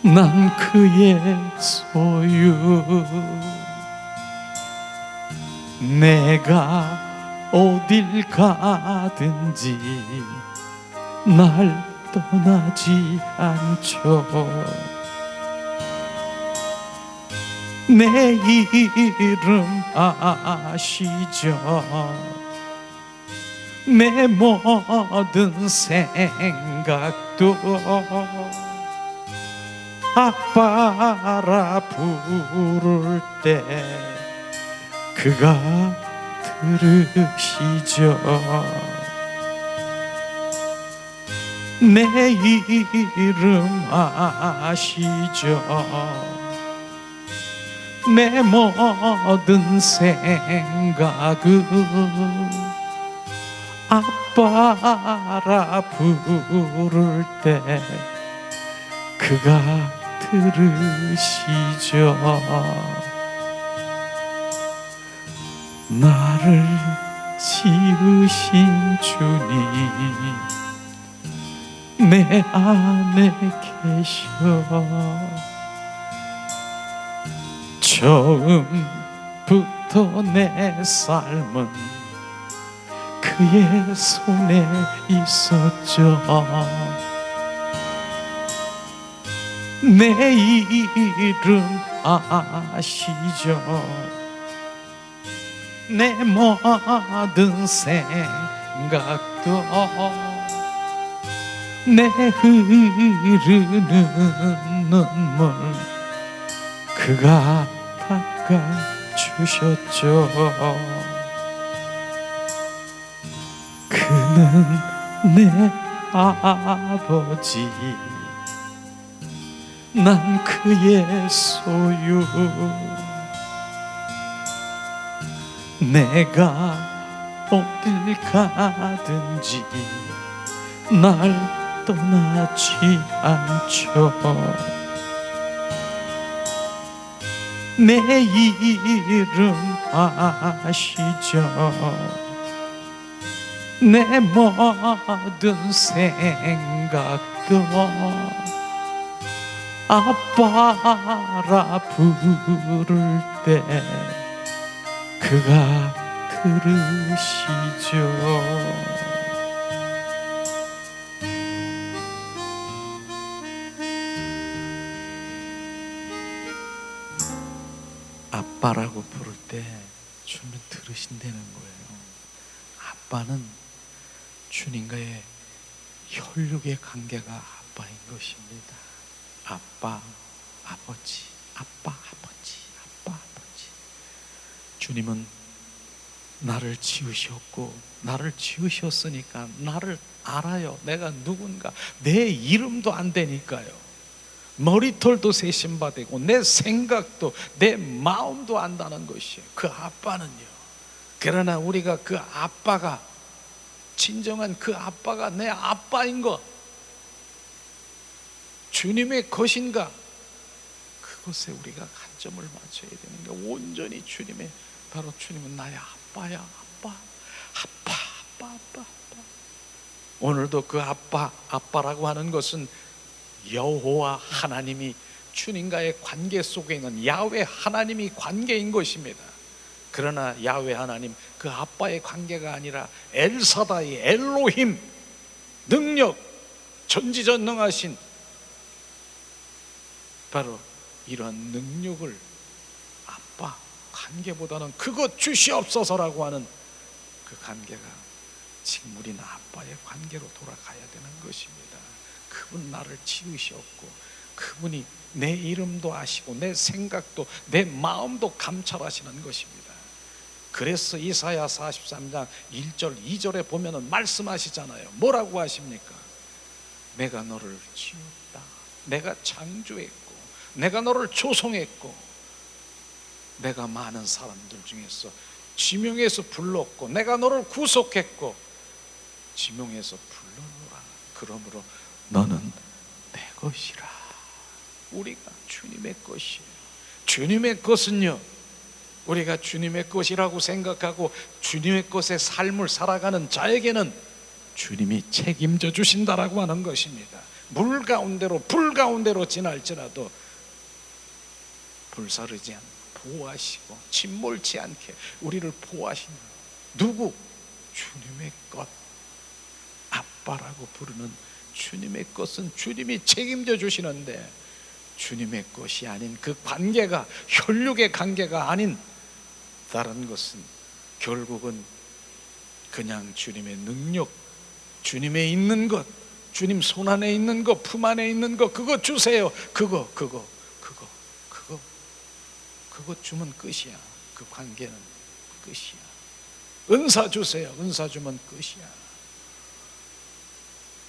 난 그의 소유. 내가 어딜 가든지 날 떠나지 않죠. 내 이름 아시죠. 내 모든 생각도 아빠라 부를 때 그가 들으시죠. 내 이름 아시죠. 내 모든 생각은 아빠라 부를 때 그가 들으시죠. 나를 지으신 주님 내 안에 계셔. 처음부터 내 삶은 그의 손에 있었죠. 내 이름 아시죠. 내 모든 생각도 내 흐르는 눈물 그가 닦아주셨죠. 그는 내 아버지 난 그의 소유. 내가 어딜 가든지 날 떠나지 않죠. 내 이름 아시죠? 내 모든 생각도 아빠라 부를 때 그가 들으시죠. 아빠라고 부를 때 주님은 들으신다는 거예요. 아빠는 주님과의 혈육의 관계가 아빠인 것입니다. 아빠, 아버지, 아빠, 아버지, 아빠, 아버지. 주님은 나를 지으셨고, 나를 지으셨으니까 나를 알아요. 내가 누군가. 내 이름도 안 되니까요. 머리털도 세심받고 내 생각도 내 마음도 안다는 것이에요. 그 아빠는요. 그러나 우리가 그 아빠가, 진정한 그 아빠가 내 아빠인 것, 주님의 것인가, 그것에 우리가 관점을 맞춰야 되는 게, 온전히 주님의, 바로 주님은 나의 아빠야. 아빠, 아빠, 아빠, 아빠, 아빠. 오늘도 그 아빠, 아빠라고 하는 것은 여호와 하나님이, 주님과의 관계 속에 있는 야훼 하나님이 관계인 것입니다. 그러나 야훼 하나님, 그 아빠의 관계가 아니라 엘사다이, 엘로힘, 능력, 전지전능하신, 바로 이러한 능력을 아빠 관계보다는 그것 주시옵소서라고 하는 그 관계가 지금 우리는 아빠의 관계로 돌아가야 되는 것입니다. 그분 나를 지으셨고, 그분이 내 이름도 아시고 내 생각도 내 마음도 감찰하시는 것입니다. 그래서 이사야 43장 1절 2절에 보면은 말씀하시잖아요. 뭐라고 하십니까? 내가 너를 지었다. 내가 창조했고, 내가 너를 조성했고, 내가 많은 사람들 중에서 지명해서 불렀고, 내가 너를 구속했고, 지명해서 불러노라. 그러므로 너는 내 것이라. 우리가 주님의 것이에요. 주님의 것은요, 우리가 주님의 것이라고 생각하고 주님의 것의 삶을 살아가는 자에게는 주님이 책임져 주신다라고 하는 것입니다. 물 가운데로, 불 가운데로 지날지라도 불사르지 않고 보호하시고 침몰치 않게 우리를 보호하시는, 누구? 주님의 것. 아빠라고 부르는 주님의 것은 주님이 책임져 주시는데, 주님의 것이 아닌 그 관계가, 혈육의 관계가 아닌 다른 것은 결국은 그냥 주님의 능력, 주님의 있는 것, 주님 손 안에 있는 것, 품 안에 있는 것, 그거 주세요. 그거 주면 끝이야. 그 관계는 끝이야. 은사 주세요. 은사 주면 끝이야.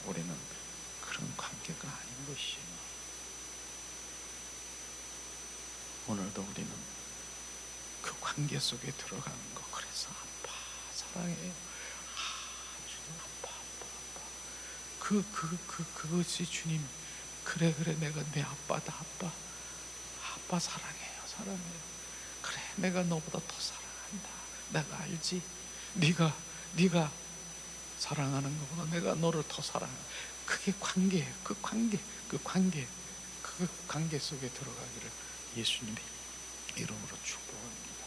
우리는 그런 관계가 아닌 것이에요. 오늘도 우리는 그 관계 속에 들어가는 거. 그래서 아빠 사랑해요. 주님 아빠. 그것이 주님. 그래 내가 내 아빠다. 아빠 사랑해요. 그래 내가 너보다 더 사랑한다. 내가 알지. 네가 사랑하는 것보다 내가 너를 더 사랑한다. 그게 관계예요. 그 관계 속에 들어가기를 예수님의 이름으로 축복합니다.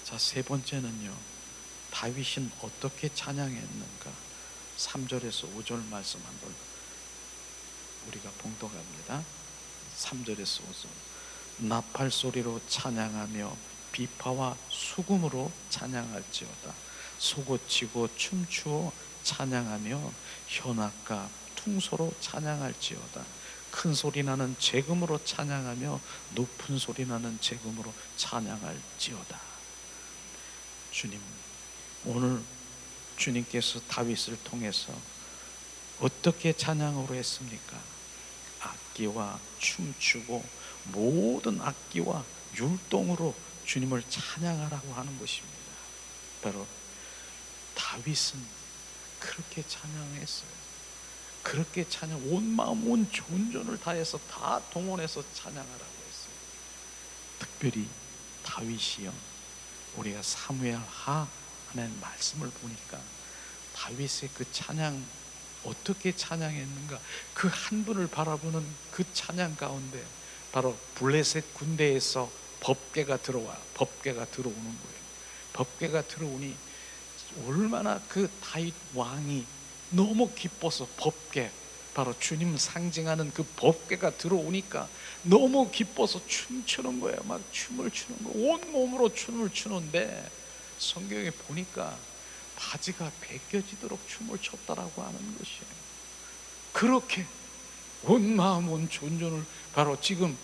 자, 세 번째는요, 다윗은 어떻게 찬양했는가? 3절에서 5절 말씀 한번 우리가 봉독합니다. 3절에서 5절. 나팔 소리로 찬양하며 비파와 수금으로 찬양할지어다. 소고치고 춤추어 찬양하며 현악과 퉁소로 찬양할지어다. 큰 소리 나는 재금으로 찬양하며 높은 소리 나는 재금으로 찬양할지어다. 주님, 오늘 주님께서 다윗을 통해서 어떻게 찬양으로 했습니까? 악기와 춤추고 모든 악기와 율동으로 주님을 찬양하라고 하는 것입니다. 바로 다윗은 그렇게 찬양했어요. 그렇게 온 마음 온 존전을 다해서 다 동원해서 찬양하라고 했어요. 특별히 다윗이요, 우리가 사무엘하 하는 말씀을 보니까 다윗의 그 찬양, 어떻게 찬양했는가, 그 한 분을 바라보는 그 찬양 가운데 바로 블레셋 군대에서 법궤가 들어오는 거예요. 법궤가 들어오니 얼마나 그 다윗 왕이 너무 기뻐서, 법궤, 바로 주님 상징하는 그 법궤가 들어오니까 너무 기뻐서 춤추는 거예요. 막 춤을 추는 거, 온 몸으로 춤을 추는데 성경에 보니까 바지가 벗겨지도록 춤을 췄다라고 하는 것이에요. 그렇게 온 마음 온 존존을, 바로 지금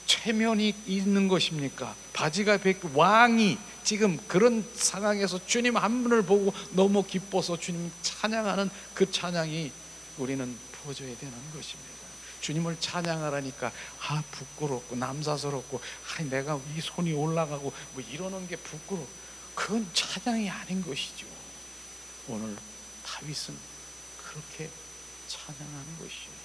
체면이 있는 것입니까? 바지가 벗겨, 왕이 지금 그런 상황에서 주님 한 분을 보고 너무 기뻐서 주님 찬양하는 그 찬양이 우리는 부어져야 되는 것입니다. 주님을 찬양하라니까 부끄럽고 남사스럽고 내가 이 손이 올라가고 뭐 이러는 게 부끄러워, 그건 찬양이 아닌 것이죠. 오늘 다윗은 그렇게 찬양하는 것이에요.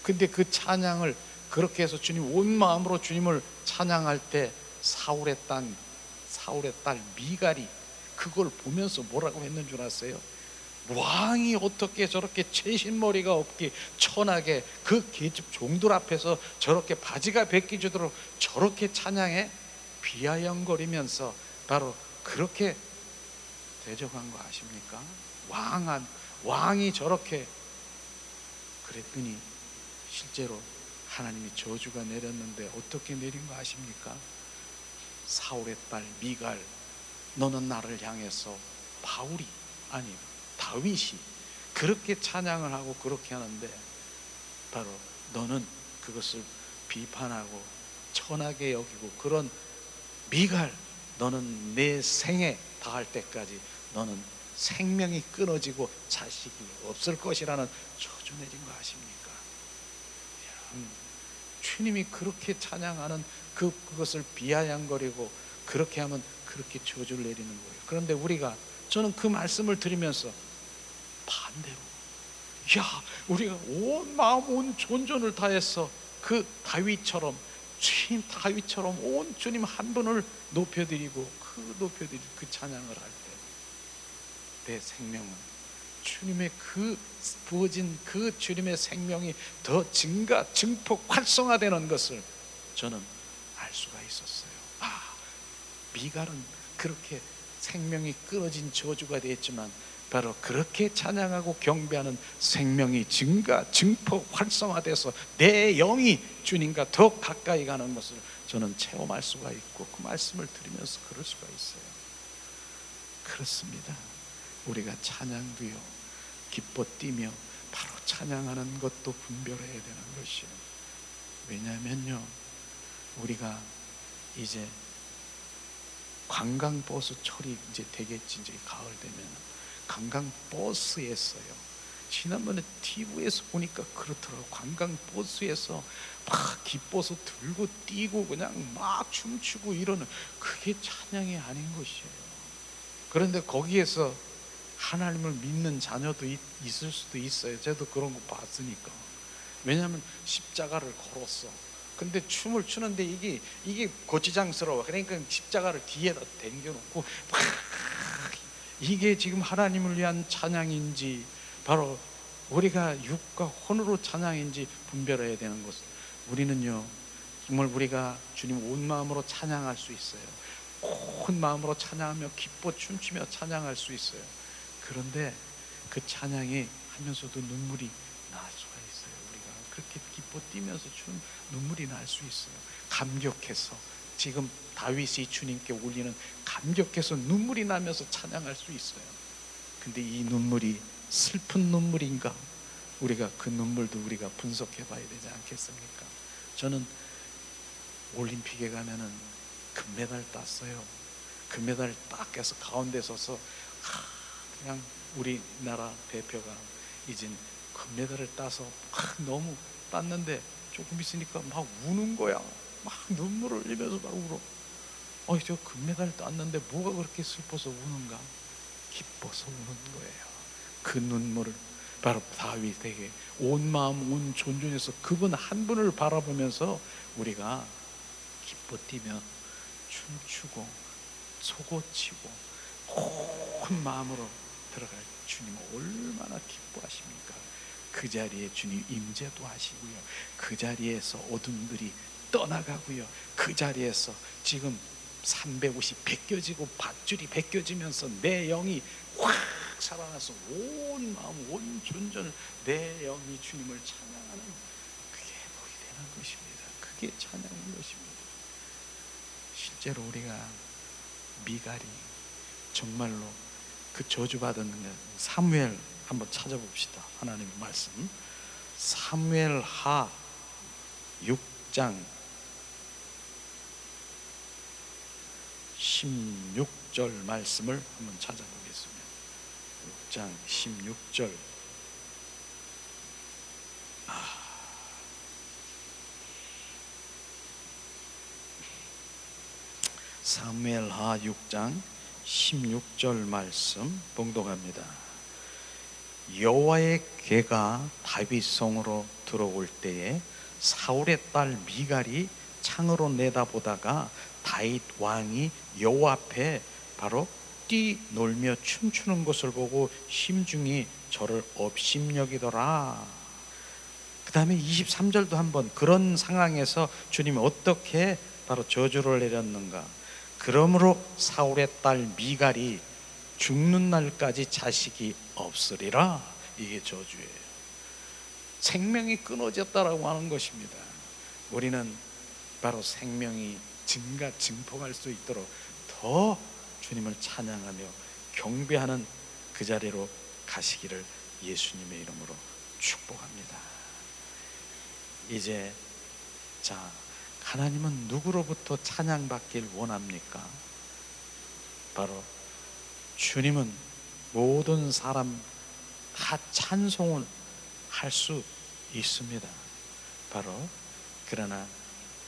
근데 그 찬양을 그렇게 해서 주님 온 마음으로 주님을 찬양할 때 사울의 딸 미갈이 그걸 보면서 뭐라고 했는 줄 아세요? 왕이 어떻게 저렇게 채신머리가 없기 천하게 그 계집 종들 앞에서 저렇게 바지가 벗기지도록 저렇게 찬양해? 비아냥거리면서 바로 그렇게 대적한 거 아십니까? 왕이 저렇게 그랬더니 실제로 하나님이 저주가 내렸는데 어떻게 내린 거 아십니까? 사울의 딸 미갈, 너는 나를 향해서 다윗이 그렇게 찬양을 하고 그렇게 하는데 바로 너는 그것을 비판하고 천하게 여기고, 그런 미갈, 너는 내 생에 닿을 때까지 너는 생명이 끊어지고 자식이 없을 것이라는 저주 내린 거 아십니까? 주님이 그렇게 찬양하는 그것을 비아냥거리고 그렇게 하면 그렇게 저주를 내리는 거예요. 그런데 저는 그 말씀을 들으면서 반대로, 우리가 온 마음 온 존전을 다해서 그 다윗처럼 온 주님 한 분을 높여드리고 그 찬양을 할 때 내 생명은 주님의 그 부어진 그 주님의 생명이 더 증폭 활성화되는 것을 저는 알 수가 있었어요. 미갈은 그렇게 생명이 끊어진 저주가 되었지만 바로 그렇게 찬양하고 경배하는 생명이 증폭 활성화돼서 내 영이 주님과 더 가까이 가는 것을 저는 체험할 수가 있고, 그 말씀을 들으면서 그럴 수가 있어요. 그렇습니다. 우리가 찬양도요, 기뻐 뛰며 바로 찬양하는 것도 분별해야 되는 것이에요. 왜냐하면요, 우리가 이제 관광버스철이 이제 되겠지. 이제 가을 되면 관광버스에서요, 지난번에 TV에서 보니까 그렇더라고. 관광버스에서 막 기뻐서 들고 뛰고 그냥 막 춤추고 이러는, 그게 찬양이 아닌 것이에요. 그런데 거기에서 하나님을 믿는 자녀도 있을 수도 있어요. 저도 그런 거 봤으니까. 왜냐하면 십자가를 걸었어. 근데 춤을 추는데 이게 고추장스러워. 그러니까 십자가를 뒤에다 당겨놓고 막, 이게 지금 하나님을 위한 찬양인지 바로 우리가 육과 혼으로 찬양인지 분별해야 되는 것은, 우리는요 정말 우리가 주님 온 마음으로 찬양할 수 있어요. 온 마음으로 찬양하며 기뻐 춤추며 찬양할 수 있어요. 그런데 그 찬양이 하면서도 눈물이 날 수가 있어요. 우리가 그렇게 기뻐 뛰면서 눈물이 날 수 있어요. 감격해서, 지금 다윗이 주님께 올리는 감격해서 눈물이 나면서 찬양할 수 있어요. 근데 이 눈물이 슬픈 눈물인가? 우리가 그 눈물도 우리가 분석해 봐야 되지 않겠습니까? 저는 올림픽에 가면은 금메달 땄어요. 금메달 딱 해서 가운데 서서 그냥 우리나라 대표가 이제 금메달을 따서 너무 땄는데 조금 있으니까 막 우는 거야. 막 눈물을 흘리면서 막 울어. 저 금메달 땄는데 뭐가 그렇게 슬퍼서 우는가? 기뻐서 우는 거예요. 그 눈물을 바로 다윗에게 온 마음 온 존중해서 그분 한 분을 바라보면서 우리가 기뻐 뛰며 춤추고 소고치고 온 마음으로 들어갈 주님 얼마나 기뻐하십니까? 그 자리에 주님 임재도 하시고요, 그 자리에서 어둠들이 떠나가고요, 그 자리에서 지금 350 벗겨지고 밧줄이 벗겨지면서 내 영이 확 살아나서 온 마음 온 존재를 내 영이 주님을 찬양하는 그게 복이 되는 것입니다. 그게 찬양인 것입니다. 실제로 우리가 미갈이 정말로 그 저주받은 사무엘 한번 찾아봅시다. 하나님의 말씀 사무엘하 6장 16절 말씀을 한번 찾아보겠습니다. 6장 16절. 사무엘하 6장 16절 말씀 봉독합니다. 여호와의 궤가 다윗성으로 들어올 때에 사울의 딸 미갈이 창으로 내다보다가 다윗 왕이 여호와 앞에 바로 뛰놀며 춤추는 것을 보고 심중히 저를 업심여기더라. 그 다음에 23절도 한번 그런 상황에서 주님이 어떻게 바로 저주를 내렸는가. 그러므로 사울의 딸 미갈이 죽는 날까지 자식이 없으리라. 이게 저주예요. 생명이 끊어졌다라고 하는 것입니다. 우리는 바로 생명이 증폭할 수 있도록 더 주님을 찬양하며 경배하는 그 자리로 가시기를 예수님의 이름으로 축복합니다. 이제 하나님은 누구로부터 찬양받길 원합니까? 바로 주님은 모든 사람 다 찬송을 할 수 있습니다. 바로 그러나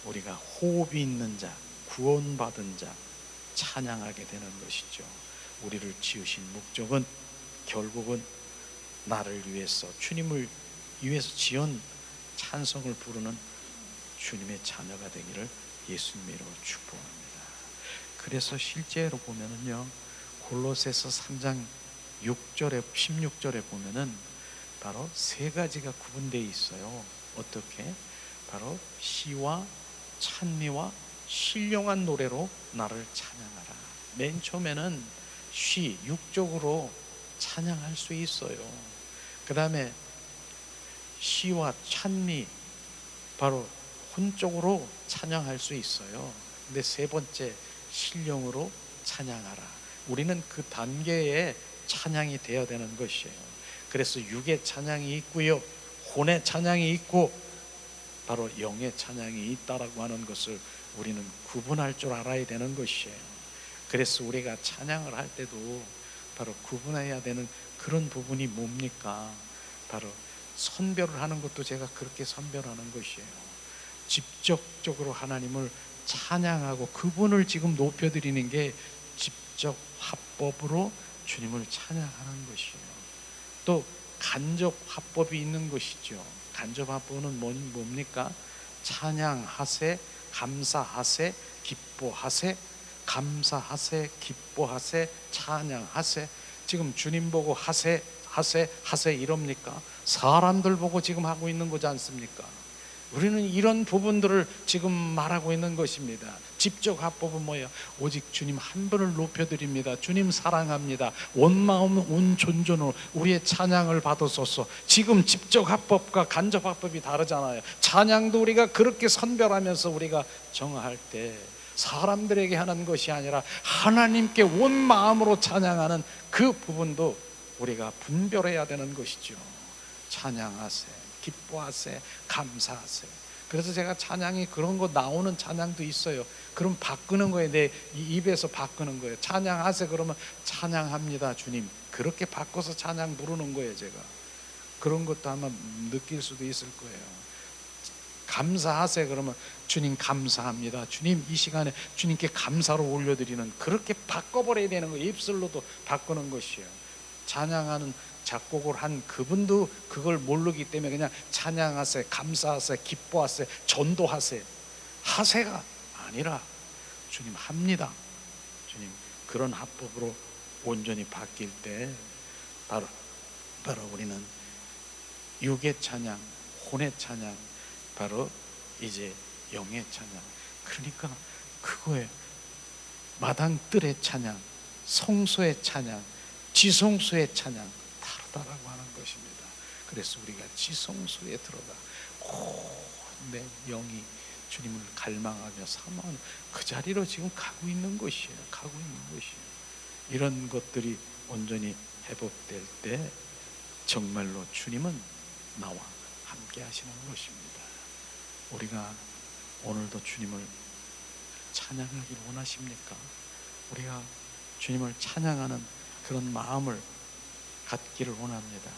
우리가 호흡이 있는 자, 구원받은 자 찬양하게 되는 것이죠. 우리를 지으신 목적은 결국은 나를 위해서 주님을 위해서 지은 찬송을 부르는 주님의 자녀가 되기를 예수님의 이름으로 축복합니다. 그래서 실제로 보면은요, 골로새서 3장 6절에 16절에 보면은 바로 세 가지가 구분되어 있어요. 어떻게? 바로 시와 찬미와 신령한 노래로 나를 찬양하라. 맨 처음에는 시, 육적으로 찬양할 수 있어요. 그 다음에 시와 찬미, 바로 혼적으로 찬양할 수 있어요. 근데 세 번째 신령으로 찬양하라. 우리는 그 단계에 찬양이 되어야 되는 것이에요. 그래서 육의 찬양이 있고요, 혼의 찬양이 있고 바로 영의 찬양이 있다라고 하는 것을 우리는 구분할 줄 알아야 되는 것이에요. 그래서 우리가 찬양을 할 때도 바로 구분해야 되는 그런 부분이 뭡니까? 바로 선별을 하는 것도 제가 그렇게 선별하는 것이에요. 직접적으로 하나님을 찬양하고 그분을 지금 높여드리는 게 직접 합법으로 주님을 찬양하는 것이에요. 또 간접 합법이 있는 것이죠. 간접 합법은 뭡니까? 찬양하세, 감사하세, 기뻐하세, 감사하세, 기뻐하세, 찬양하세. 지금 주님 보고 하세, 하세, 하세 이럽니까? 사람들 보고 지금 하고 있는 거지 않습니까? 우리는 이런 부분들을 지금 말하고 있는 것입니다. 직접 합법은 뭐예요? 오직 주님 한 분을 높여드립니다. 주님 사랑합니다. 온 마음 온 존재로 우리의 찬양을 받으소서. 지금 직접 합법과 간접 합법이 다르잖아요. 찬양도 우리가 그렇게 선별하면서 우리가 정할 때 사람들에게 하는 것이 아니라 하나님께 온 마음으로 찬양하는 그 부분도 우리가 분별해야 되는 것이죠. 찬양하세, 기뻐하세, 감사하세. 그래서 제가 찬양이 그런 거 나오는 찬양도 있어요. 그럼 바꾸는 거예요. 내 입에서 바꾸는 거예요. 찬양하세 그러면 찬양합니다 주님, 그렇게 바꿔서 찬양 부르는 거예요. 제가 그런 것도 아마 느낄 수도 있을 거예요. 감사하세요. 그러면 주님 감사합니다. 주님 이 시간에 주님께 감사로 올려드리는, 그렇게 바꿔버려야 되는 거예요. 입술로도 바꾸는 것이에요. 찬양하는 작곡을 한 그분도 그걸 모르기 때문에 그냥 찬양하세요, 감사하세요, 기뻐하세요, 전도하세요, 하세가 아니라 주님 합니다. 주님 그런 합법으로 온전히 바뀔 때 바로 우리는 육의 찬양, 혼의 찬양, 바로 이제 영의 찬양. 그러니까 그거에 마당뜰의 찬양, 성소의 찬양, 지성소의 찬양 다르다라고 하는 것입니다. 그래서 우리가 지성소에 들어가 내 영이 주님을 갈망하며 사모하는 그 자리로 지금 가고 있는 것이에요. 이런 것들이 온전히 회복될 때 정말로 주님은 나와 함께 하시는 것입니다. 우리가 오늘도 주님을 찬양하길 원하십니까? 우리가 주님을 찬양하는 그런 마음을 갖기를 원합니다.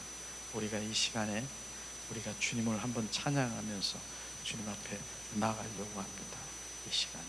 우리가 이 시간에 우리가 주님을 한번 찬양하면서 주님 앞에 나가려고 합니다. 이 시간에